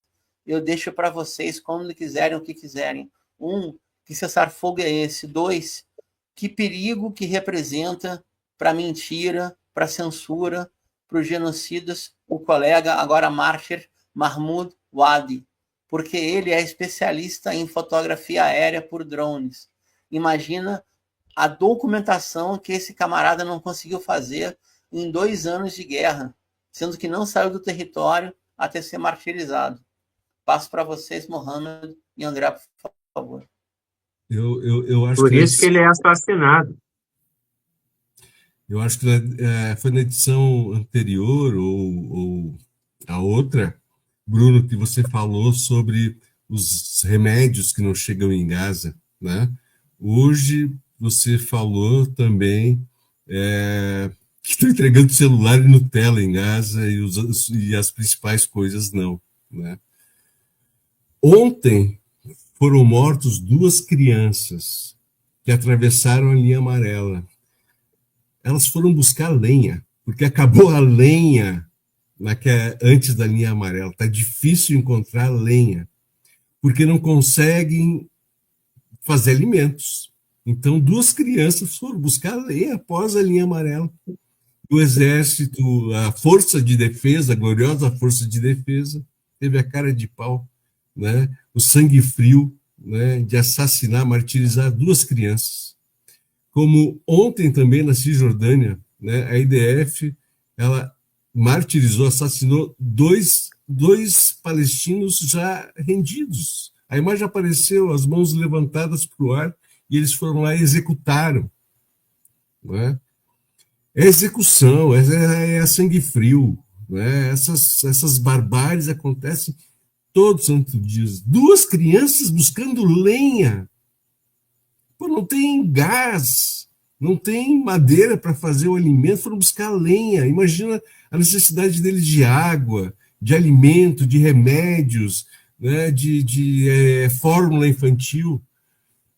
Eu deixo para vocês quando quiserem, o que quiserem. 1, que cessar-fogo é esse? 2, que perigo que representa para a mentira, para a censura, para os genocidas, o colega, agora mártir, Mahmoud Wadi, porque ele é especialista em fotografia aérea por drones. Imagina a documentação que esse camarada não conseguiu fazer em 2 anos de guerra, sendo que não saiu do território até ser martirizado. Passo para vocês, Mohammed e André, por favor. Eu acho Por que isso que ele é assassinado. Eu acho que foi na edição anterior ou a outra, Bruno, que você falou sobre os remédios que não chegam em Gaza, né? Hoje você falou também que estão entregando celular e Nutella em Gaza e as principais coisas não, né? Ontem foram mortos 2 crianças que atravessaram a linha amarela. Elas foram buscar lenha, porque acabou a lenha antes da linha amarela. Está difícil encontrar lenha, porque não conseguem fazer alimentos. Então, 2 crianças foram buscar lenha após a linha amarela. O exército, a força de defesa, a gloriosa força de defesa, teve a cara de pau, né? O sangue frio, né? De assassinar, martirizar 2 crianças. Como ontem também na Cisjordânia, né, a IDF ela martirizou, assassinou dois palestinos já rendidos. A imagem apareceu, as mãos levantadas para o ar, e eles foram lá e executaram. Né? É execução, é sangue frio. Né? Essas barbáries acontecem todos santos dias. 2 crianças buscando lenha. Pô, não tem gás, não tem madeira para fazer o alimento, foram buscar lenha. Imagina a necessidade deles de água, de alimento, de remédios, né, de fórmula infantil.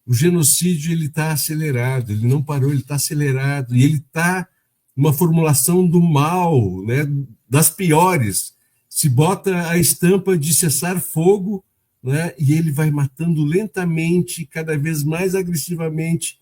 O genocídio ele está acelerado, ele não parou, ele está acelerado, e ele está uma formulação do mal, né, das piores. Se bota a estampa de cessar fogo, né? E ele vai matando lentamente, cada vez mais agressivamente,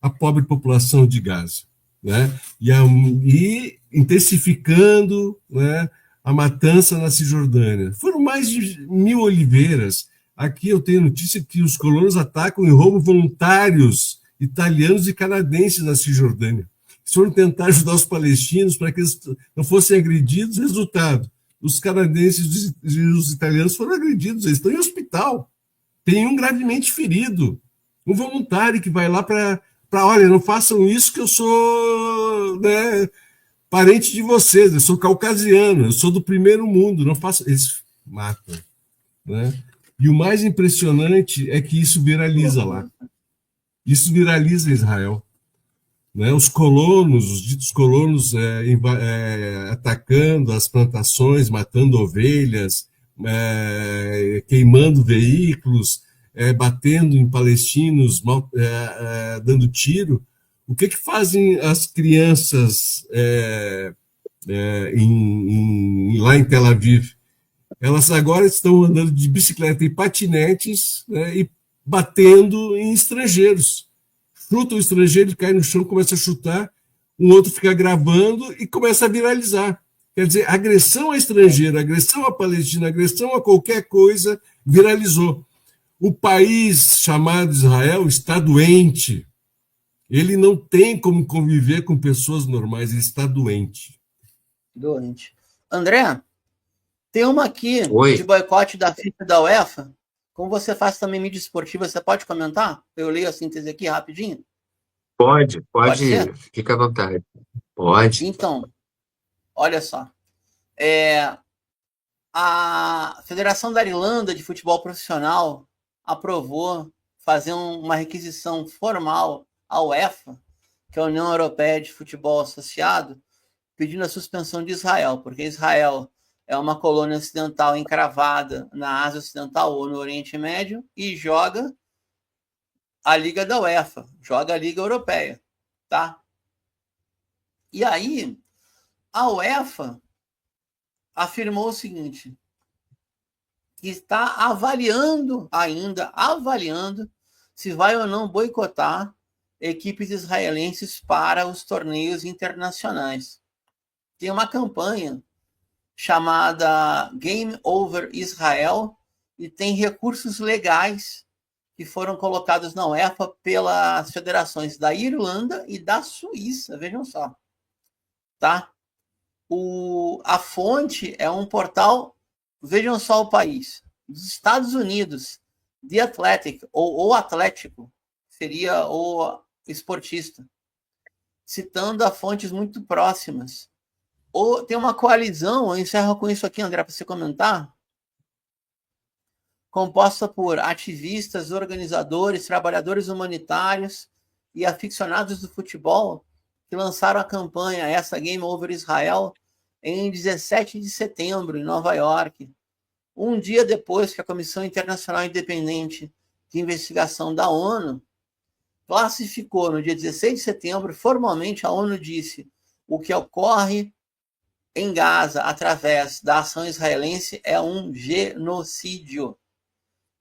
a pobre população de Gaza, né? E intensificando, né, a matança na Cisjordânia. Foram mais de 1.000 oliveiras. Aqui eu tenho notícia que os colonos atacam e roubam voluntários italianos e canadenses na Cisjordânia. Eles foram tentar ajudar os palestinos para que eles não fossem agredidos. Resultado, os canadenses e os italianos foram agredidos, eles estão em hospital. Tem um gravemente ferido, um voluntário que vai lá para olha, não façam isso que eu sou, né, parente de vocês, eu sou caucasiano, eu sou do primeiro mundo, não façam, eles matam, né? E o mais impressionante é que isso viraliza lá. Isso viraliza em Israel. Né? Os colonos, os ditos colonos atacando as plantações, matando ovelhas, queimando veículos, batendo em palestinos, dando tiro. O que fazem as crianças lá em Tel Aviv? Elas agora estão andando de bicicleta e patinetes, né, e batendo em estrangeiros. Chuta o estrangeiro, ele cai no chão, começa a chutar, um outro fica gravando e começa a viralizar. Quer dizer, agressão a estrangeiro, agressão a palestina, agressão a qualquer coisa, viralizou. O país chamado Israel está doente. Ele não tem como conviver com pessoas normais, ele está doente. Doente. André, tem uma aqui Oi. de boicote da FIFA e da UEFA. Como você faz também mídia esportiva, você pode comentar? Eu leio a síntese aqui rapidinho. Pode ser? Fica à vontade. Pode. Então, olha só. A Federação da Irlanda de Futebol Profissional aprovou fazer uma requisição formal à UEFA, que é a União Europeia de Futebol Associado, pedindo a suspensão de Israel, porque Israel é uma colônia ocidental encravada na Ásia Ocidental ou no Oriente Médio e joga a Liga da UEFA, joga a Liga Europeia, tá? E aí, a UEFA afirmou o seguinte, que está avaliando se vai ou não boicotar equipes israelenses para os torneios internacionais. Tem uma campanha chamada Game Over Israel e tem recursos legais que foram colocados na UEFA pelas federações da Irlanda e da Suíça, vejam só. Tá? A fonte é um portal, vejam só o país, dos Estados Unidos, The Athletic, ou o Atlético, seria o esportista, citando a fontes muito próximas. Ou tem uma coalizão, eu encerro com isso aqui, André, para você comentar, composta por ativistas, organizadores, trabalhadores humanitários e aficionados do futebol, que lançaram a campanha essa Game Over Israel em 17 de setembro, em Nova York, um dia depois que a Comissão Internacional Independente de Investigação da ONU classificou, no dia 16 de setembro, formalmente a ONU disse o que ocorre em Gaza através da ação israelense é um genocídio.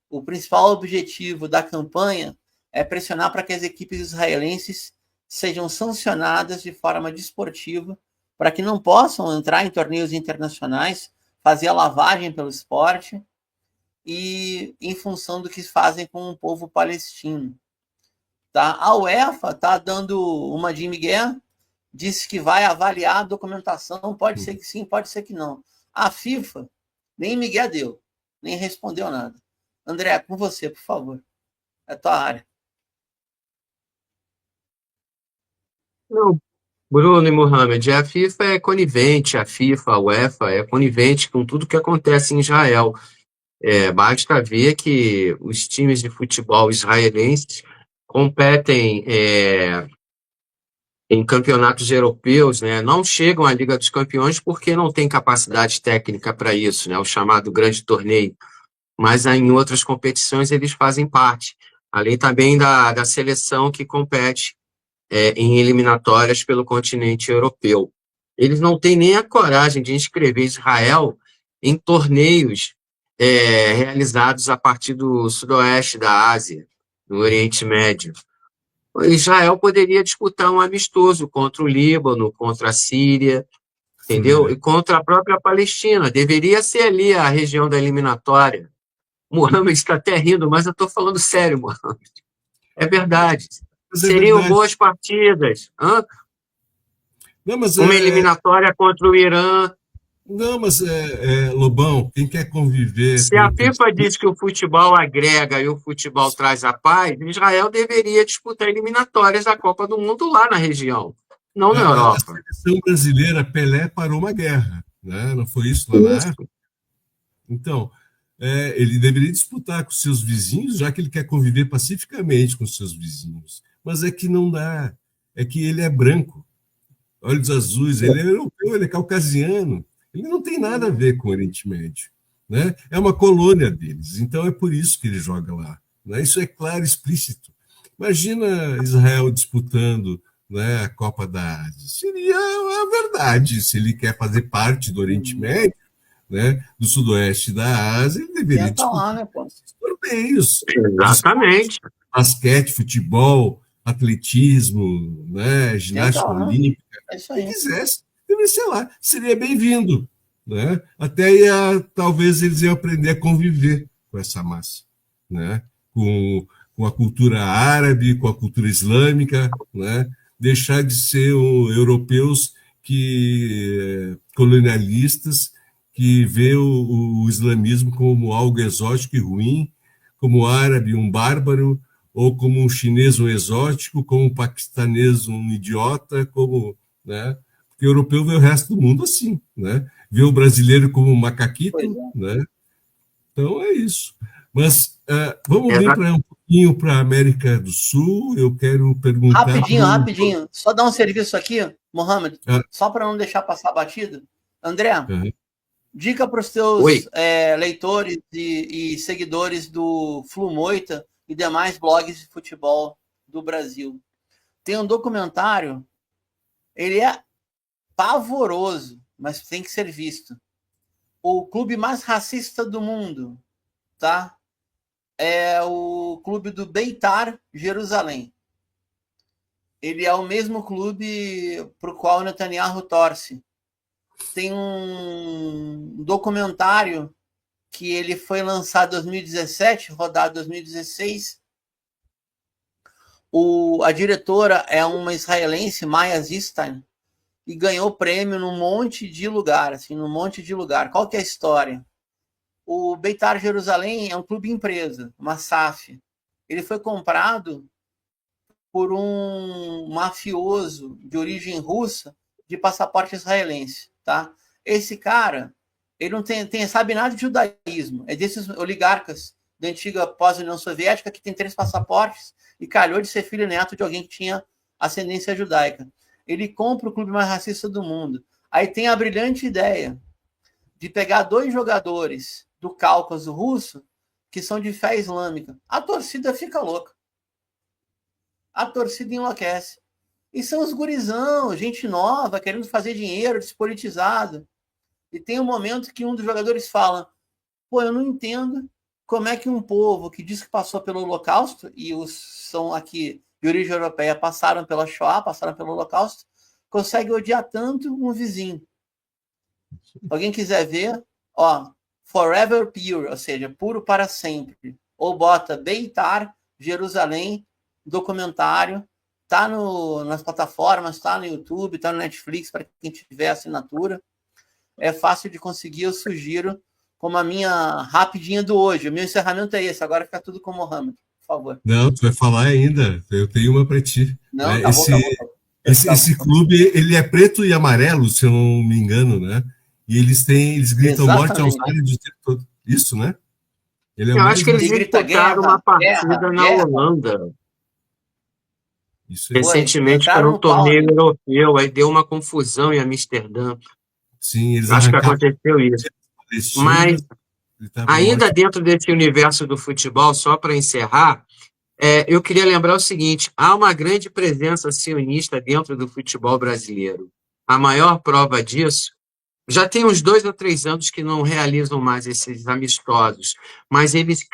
O principal objetivo da campanha é pressionar para que as equipes israelenses sejam sancionadas de forma desportiva, para que não possam entrar em torneios internacionais, fazer a lavagem pelo esporte e em função do que fazem com o povo palestino. Tá? A UEFA está dando uma de migué, disse que vai avaliar a documentação, pode ser que sim, pode ser que não. A FIFA nem migué deu, nem respondeu nada. André, com você, por favor. É a tua área. Não, Bruno e Mohamed, a FIFA é conivente, a FIFA, a UEFA é conivente com tudo que acontece em Israel. Basta ver que os times de futebol israelenses competem em campeonatos europeus, né? Não chegam à Liga dos Campeões porque não tem capacidade técnica para isso, né? O chamado grande torneio. Mas em outras competições eles fazem parte, além também da seleção que compete em eliminatórias pelo continente europeu. Eles não têm nem a coragem de inscrever Israel em torneios realizados a partir do sudoeste da Ásia, do Oriente Médio. Israel poderia disputar um amistoso contra o Líbano, contra a Síria, entendeu? E contra a própria Palestina. Deveria ser ali a região da eliminatória. Mohamed está até rindo, mas eu estou falando sério, Mohamed. É verdade. Seriam boas partidas. Não, mas uma eliminatória contra o Irã. Não, mas, Lobão, quem quer conviver... Se a FIFA diz que o futebol agrega e o futebol traz a paz, Israel deveria disputar eliminatórias da Copa do Mundo lá na região, não na Europa. A seleção brasileira, Pelé, parou uma guerra, né? Não foi isso lá na África? Então, ele deveria disputar com seus vizinhos, já que ele quer conviver pacificamente com seus vizinhos. Mas é que não dá. É que ele é branco, olhos azuis, ele é europeu, ele é caucasiano. Ele não tem nada a ver com o Oriente Médio, né? É uma colônia deles, então é por isso que ele joga lá, né? Isso é claro, explícito. Imagina Israel disputando, né, a Copa da Ásia. Seria a verdade, se ele quer fazer parte do Oriente Médio, né, do sudoeste da Ásia, ele deveria disputar esses torneios. Exatamente. Basquete, futebol, atletismo, né, ginástica olímpica, se quisesse. Sei lá, seria bem-vindo, né? Até talvez eles iam aprender a conviver com essa massa, né? Com a cultura árabe, com a cultura islâmica, né? Deixar de ser europeus colonialistas que vê o islamismo como algo exótico e ruim, como o árabe um bárbaro, ou como um chinês um exótico, como um paquistanês um idiota, como, né? Porque o europeu vê o resto do mundo assim, né? Vê o brasileiro como um macaquito, né? Então é isso. Mas vamos vir um pouquinho para a América do Sul. Eu quero perguntar... Rapidinho. Só dar um serviço aqui, Mohamed, só para não deixar passar batido. André, dica para os teus leitores e seguidores do Flu Moita e demais blogs de futebol do Brasil. Tem um documentário, ele é pavoroso, mas tem que ser visto. O clube mais racista do mundo, tá? É o clube do Beitar Jerusalém. Ele é o mesmo clube para o qual Netanyahu torce. Tem um documentário que ele foi lançado em 2017, rodado em 2016. A diretora é uma israelense, Maya Zistein, e ganhou prêmio num monte de lugar, Qual que é a história? O Beitar Jerusalém é um clube empresa, uma SAF. Ele foi comprado por um mafioso de origem russa de passaporte israelense, tá? Esse cara, ele não sabe nada de judaísmo, é desses oligarcas da antiga pós-União Soviética que tem 3 passaportes e calhou de ser filho e neto de alguém que tinha ascendência judaica. Ele compra o clube mais racista do mundo. Aí tem a brilhante ideia de pegar 2 jogadores do Cáucaso russo que são de fé islâmica. A torcida fica louca. A torcida enlouquece. E são os gurizão, gente nova, querendo fazer dinheiro, despolitizado. E tem um momento que um dos jogadores fala: pô, eu não entendo como é que um povo que diz que passou pelo Holocausto, e são aqui de origem europeia, passaram pela Shoah, passaram pelo Holocausto, consegue odiar tanto um vizinho. Alguém quiser ver, Forever Pure, ou seja, puro para sempre. Ou bota Beitar, Jerusalém, documentário, tá nas plataformas, tá no YouTube, tá no Netflix, para quem tiver assinatura. É fácil de conseguir, eu sugiro, como a minha rapidinha do hoje. O meu encerramento é esse, agora fica tudo com o Mohamed. Por favor. Não, tu vai falar ainda. Eu tenho uma para ti. Não, né? Tá bom. Esse clube, ele é preto e amarelo, se eu não me engano, né? E eles gritam morte aos áreas o tempo todo. Isso, né? Eu acho que eles disputaram uma partida na Holanda. Recentemente para um torneio europeu, aí deu uma confusão em Amsterdã. Sim, eles acho que aconteceu isso. Mas ainda dentro desse universo do futebol, só para encerrar, eu queria lembrar o seguinte: há uma grande presença sionista dentro do futebol brasileiro. A maior prova disso Já tem uns 2 ou 3 anos que não realizam mais esses amistosos, mas eles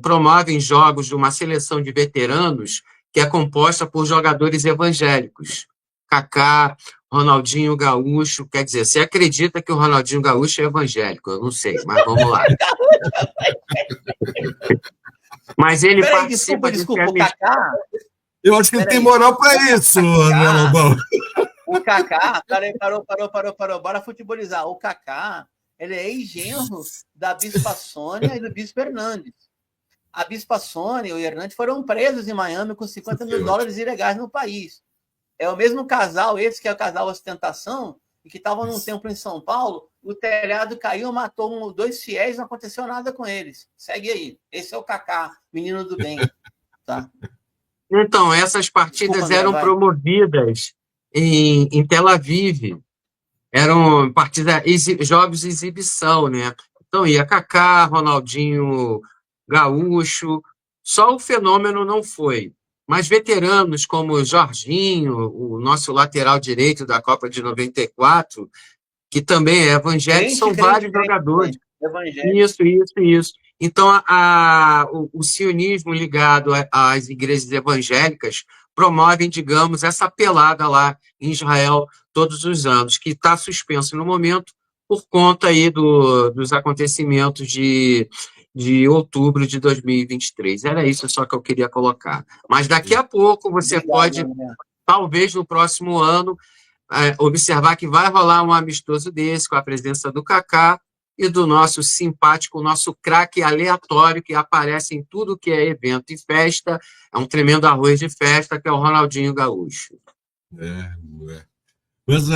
promovem jogos de uma seleção de veteranos que é composta por jogadores evangélicos. Kaká, Ronaldinho Gaúcho, quer dizer, você acredita que o Ronaldinho Gaúcho é evangélico? Eu não sei, mas vamos lá. Mas ele Peraí, participa desse desculpa, o Kaká... Eu acho que ele tem Peraí. moral para isso, André Lobão. O Kaká, parou, bora futebolizar. O Kaká, ele é ex-genro da Bispa Sônia e do Bispo Hernandes. A Bispa Sônia e o Hernandes foram presos em Miami com 50 mil dólares ilegais no país. É o mesmo casal, esse que é o casal Ostentação, e que estavam num templo em São Paulo, o telhado caiu, matou 2 fiéis, não aconteceu nada com eles. Segue aí. Esse é o Kaká, menino do bem. Tá? Então, essas partidas Desculpa, André, eram vai. promovidas em Tel Aviv. Eram jogos de exibição, né? Então ia Kaká, Ronaldinho Gaúcho, só o Fenômeno não foi. Mas veteranos como Jorginho, o nosso lateral direito da Copa de 94, que também é evangélico, são vários jogadores. Evangélico. Isso. Então, o sionismo ligado às igrejas evangélicas promovem, digamos, essa pelada lá em Israel todos os anos, que está suspenso no momento por conta aí dos acontecimentos de outubro de 2023. Era isso só que eu queria colocar. Mas daqui a pouco você pode, talvez no próximo ano, observar que vai rolar um amistoso desse, com a presença do Kaká e do nosso simpático, nosso craque aleatório, que aparece em tudo que é evento e festa, é um tremendo arroz de festa, que é o Ronaldinho Gaúcho. Mas,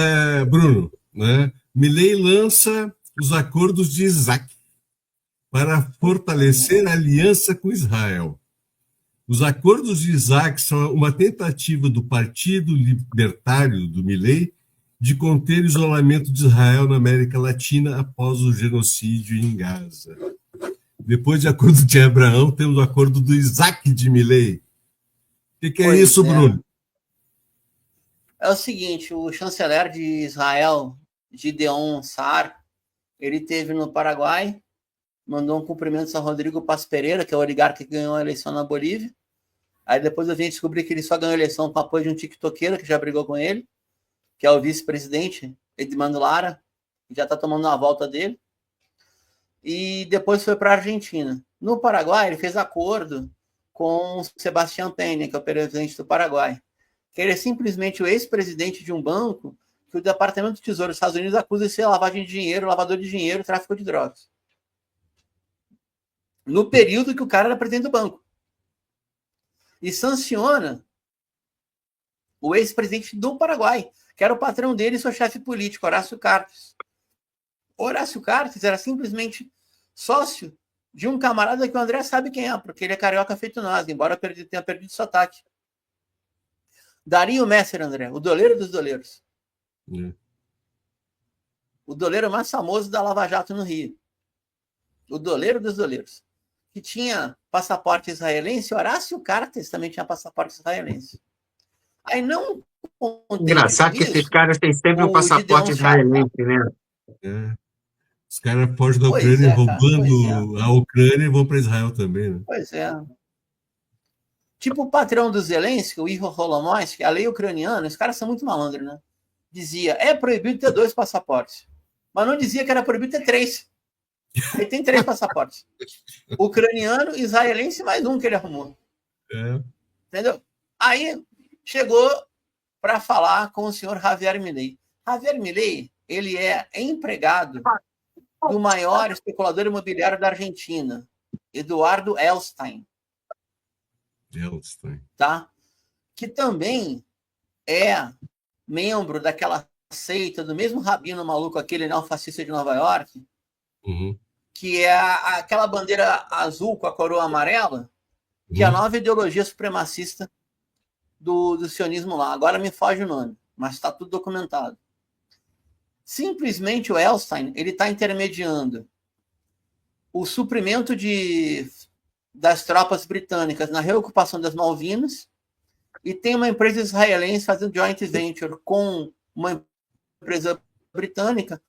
Bruno, né, Milei lança os acordos de Isaac para fortalecer a aliança com Israel. Os acordos de Isaac são uma tentativa do Partido Libertário do Milei de conter o isolamento de Israel na América Latina após o genocídio em Gaza. Depois do acordo de Abraão, temos o acordo do Isaac de Milei. O que é isso, Bruno? É o seguinte, o chanceler de Israel, Gideon Saar, ele esteve no Paraguai, mandou um cumprimento a Rodrigo Paz Pereira, que é o oligarca que ganhou a eleição na Bolívia. Aí depois eu vim descobrir que ele só ganhou a eleição com o apoio de um tiktokeiro que já brigou com ele, que é o vice-presidente, Edmando Lara, que já está tomando uma volta dele. E depois foi para a Argentina. No Paraguai, ele fez acordo com Sebastián Peña, que é o presidente do Paraguai, que ele é simplesmente o ex-presidente de um banco que o Departamento do Tesouro dos Estados Unidos acusa de ser lavagem de dinheiro, lavador de dinheiro, tráfico de drogas. No período que o cara era presidente do banco. E sanciona o ex-presidente do Paraguai, que era o patrão dele e seu chefe político, Horácio Cartes. Horácio Cartes era simplesmente sócio de um camarada que o André sabe quem é, porque ele é carioca feito nós, embora tenha perdido sotaque. Dario Messer, André, o doleiro dos doleiros. O doleiro mais famoso da Lava Jato no Rio. O doleiro dos doleiros. Que tinha passaporte israelense, Horácio Cartes também tinha passaporte israelense. Aí não... Engraçado que esses caras têm sempre um passaporte israelense, né? Os caras fogem da Ucrânia roubando a Ucrânia e vão para Israel também, né? Pois é. Tipo o patrão do Zelensky, o Ihor Holomoisky, a lei ucraniana, os caras são muito malandros, né? Dizia, é proibido ter 2 passaportes. Mas não dizia que era proibido ter 3. Ele tem 3 passaportes. Ucraniano, israelense, mais um que ele arrumou. Entendeu? Aí chegou para falar com o senhor Javier Milei. Javier Milei, ele é empregado do maior especulador imobiliário da Argentina, Eduardo Elstein. Tá? Que também é membro daquela seita do mesmo rabino maluco, aquele neofascista de Nova York, que é aquela bandeira azul com a coroa amarela, que é a nova ideologia supremacista do sionismo lá. Agora me foge o nome, mas está tudo documentado. Simplesmente o Elstein, ele está intermediando o suprimento das tropas britânicas na reocupação das Malvinas, e tem uma empresa israelense fazendo joint venture com uma empresa britânica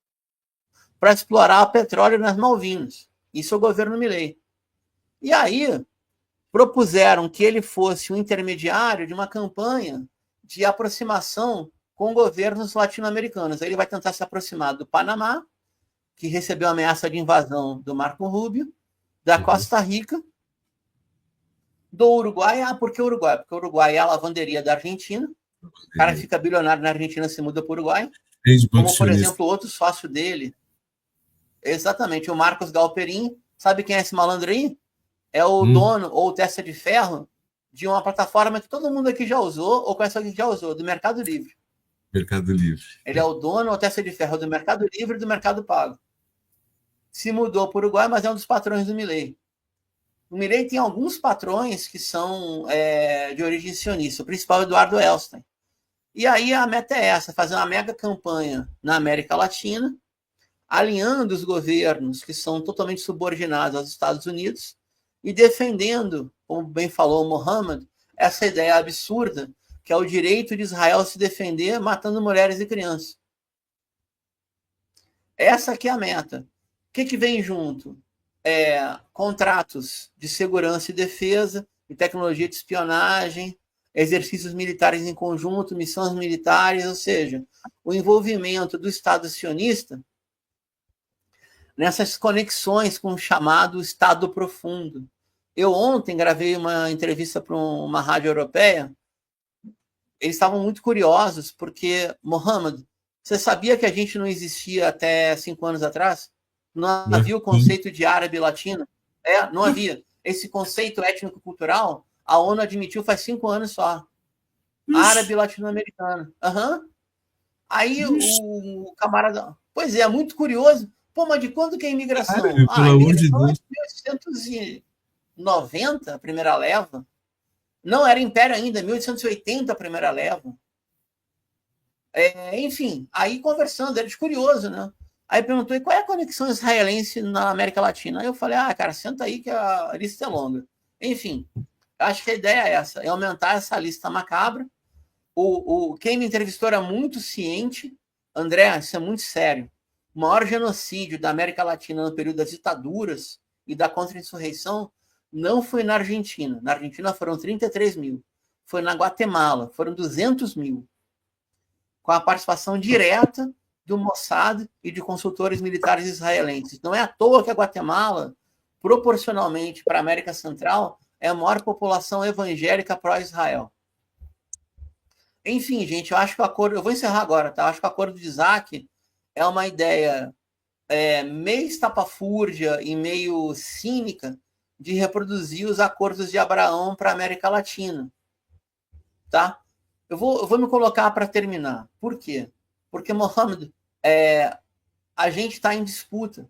para explorar o petróleo nas Malvinas. Isso é o governo Milei. E aí propuseram que ele fosse um intermediário de uma campanha de aproximação com governos latino-americanos. Aí ele vai tentar se aproximar do Panamá, que recebeu ameaça de invasão do Marco Rubio, da Costa Rica, do Uruguai. Por que Uruguai? Porque o Uruguai é a lavanderia da Argentina. O cara fica bilionário na Argentina, se muda para o Uruguai. Como, por exemplo, outro sócio dele. Exatamente, o Marcos Galperin. Sabe quem é esse malandro aí? É o dono ou testa de ferro de uma plataforma que todo mundo aqui já usou, ou conhece alguém que já usou, do Mercado Livre. Mercado Livre. Ele é o dono ou testa de ferro do Mercado Livre e do Mercado Pago. Se mudou para o Uruguai, mas é um dos patrões do Milei. O Milei tem alguns patrões que são de origem sionista, o principal é Eduardo Elstein. E aí a meta é essa, fazer uma mega campanha na América Latina, alinhando os governos que são totalmente subordinados aos Estados Unidos e defendendo, como bem falou o Mohammed, essa ideia absurda que é o direito de Israel se defender matando mulheres e crianças. Essa aqui é a meta. O que vem junto? Contratos de segurança e defesa, de tecnologia de espionagem, exercícios militares em conjunto, missões militares, ou seja, o envolvimento do Estado sionista nessas conexões com o chamado Estado Profundo. Eu ontem gravei uma entrevista para uma rádio europeia. Eles estavam muito curiosos, porque, Mohammed, você sabia que a gente não existia até 5 anos atrás? Não havia o conceito de árabe latino? Não havia. Esse conceito étnico-cultural, a ONU admitiu faz 5 anos só. Árabe latino-americano. Aí o camarada... Pois é, muito curioso. Pô, mas de quando que é a imigração? Pelo amor de Deus. 1890, a primeira leva. Não era império ainda, 1880, a primeira leva. Enfim, aí conversando, era de curioso, né? Aí perguntou, e qual é a conexão israelense na América Latina? Aí eu falei, cara, senta aí que a lista é longa. Enfim, acho que a ideia é essa, é aumentar essa lista macabra. Quem me entrevistou era muito ciente. André, isso é muito sério. O maior genocídio da América Latina no período das ditaduras e da contra-insurreição não foi na Argentina. Na Argentina foram 33 mil. Foi na Guatemala, foram 200 mil. Com a participação direta do Mossad e de consultores militares israelenses. Não é à toa que a Guatemala, proporcionalmente para a América Central, é a maior população evangélica pró-Israel. Enfim, gente, eu acho que o acordo... Eu vou encerrar agora, tá? Eu acho que o acordo de Isaac é uma ideia meio estapafúrdia e meio cínica de reproduzir os acordos de Abraão para a América Latina. Tá? Eu vou me colocar para terminar. Por quê? Porque, Mohammed, a gente está em disputa.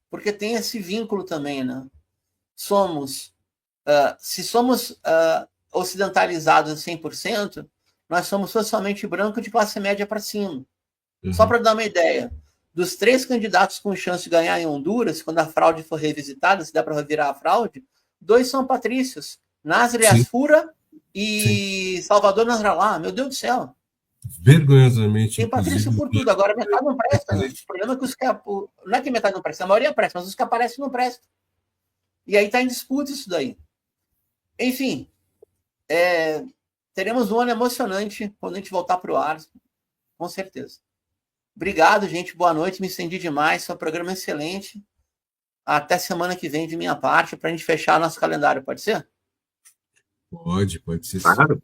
Porque tem esse vínculo também, né? Se somos ocidentalizados 100%, nós somos socialmente branco de classe média para cima. Só para dar uma ideia, dos 3 candidatos com chance de ganhar em Honduras, quando a fraude for revisitada, se dá para revirar a fraude, 2 são patrícios, Nasri Asfura e Salvador Nasrallah. Meu Deus do céu. Vergonhosamente. Tem patrício por tudo. Agora metade não presta. Né? O problema é que não é que metade não presta, a maioria presta, mas os que aparecem não prestam. E aí está em disputa isso daí. Enfim, teremos um ano emocionante quando a gente voltar para o ar, com certeza. Obrigado, gente. Boa noite. Me estendi demais. Foi um programa excelente. Até semana que vem de minha parte, para a gente fechar nosso calendário. Pode ser? Pode ser. Claro.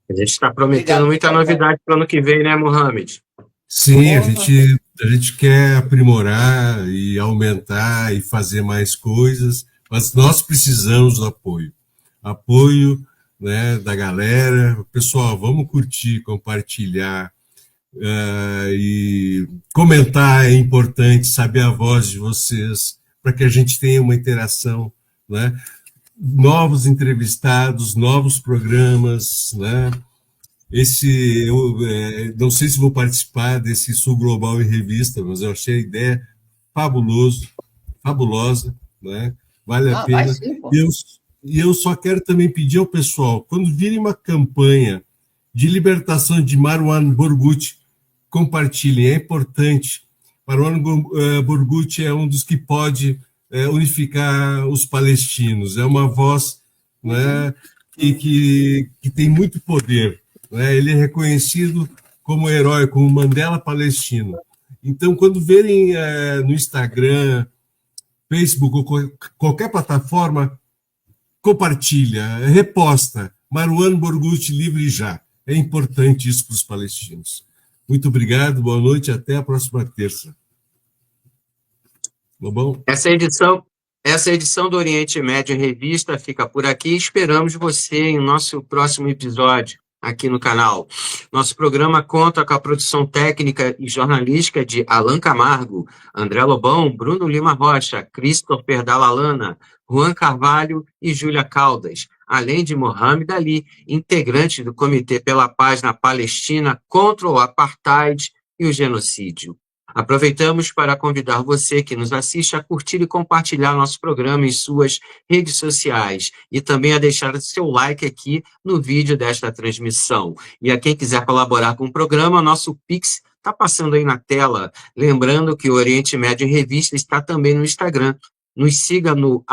A gente está prometendo muita novidade para o ano que vem, né, Mohammed? Sim, a gente quer aprimorar e aumentar e fazer mais coisas, mas nós precisamos do apoio. Apoio, né, da galera. Pessoal, vamos curtir, compartilhar. E comentar é importante, saber a voz de vocês, para que a gente tenha uma interação, né? Novos entrevistados, novos programas, né? Eu não sei se vou participar desse Sul Global em Revista, mas eu achei a ideia fabulosa, né? Vale a pena. Sim, e eu só quero também pedir ao pessoal, quando virem uma campanha de libertação de Marwan Barghouti, compartilhem, é importante. Marwan Barghouti é um dos que pode unificar os palestinos. É uma voz, né, que tem muito poder. Né? Ele é reconhecido como herói, como Mandela palestino. Então, quando verem no Instagram, Facebook ou qualquer plataforma, compartilha, reposta. Marwan Barghouti livre já. É importante isso para os palestinos. Muito obrigado, boa noite, até a próxima terça. Lobão? Essa edição do Oriente Médio em Revista fica por aqui. Esperamos você em nosso próximo episódio aqui no canal. Nosso programa conta com a produção técnica e jornalística de Alan Camargo, André Lobão, Bruno Lima Rocha, Christopher Dalalana, Juan Carvalho e Júlia Caldas, além de Mohamed Ali, integrante do Comitê pela Paz na Palestina contra o Apartheid e o genocídio. Aproveitamos para convidar você que nos assiste a curtir e compartilhar nosso programa em suas redes sociais e também a deixar o seu like aqui no vídeo desta transmissão. E a quem quiser colaborar com o programa, nosso Pix está passando aí na tela. Lembrando que o Oriente Médio em Revista está também no Instagram. Nos siga no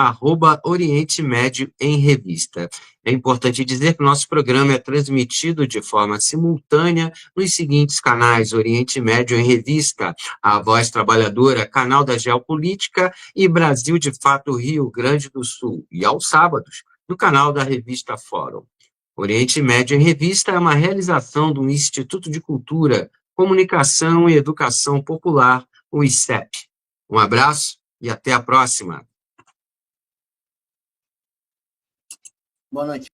@Oriente Médio em Revista. É importante dizer que o nosso programa é transmitido de forma simultânea nos seguintes canais: Oriente Médio em Revista, A Voz Trabalhadora, Canal da Geopolítica e Brasil de Fato Rio Grande do Sul, e aos sábados, no canal da Revista Fórum. Oriente Médio em Revista é uma realização do Instituto de Cultura, Comunicação e Educação Popular, o ICEP. Um abraço e até a próxima. Boa noite.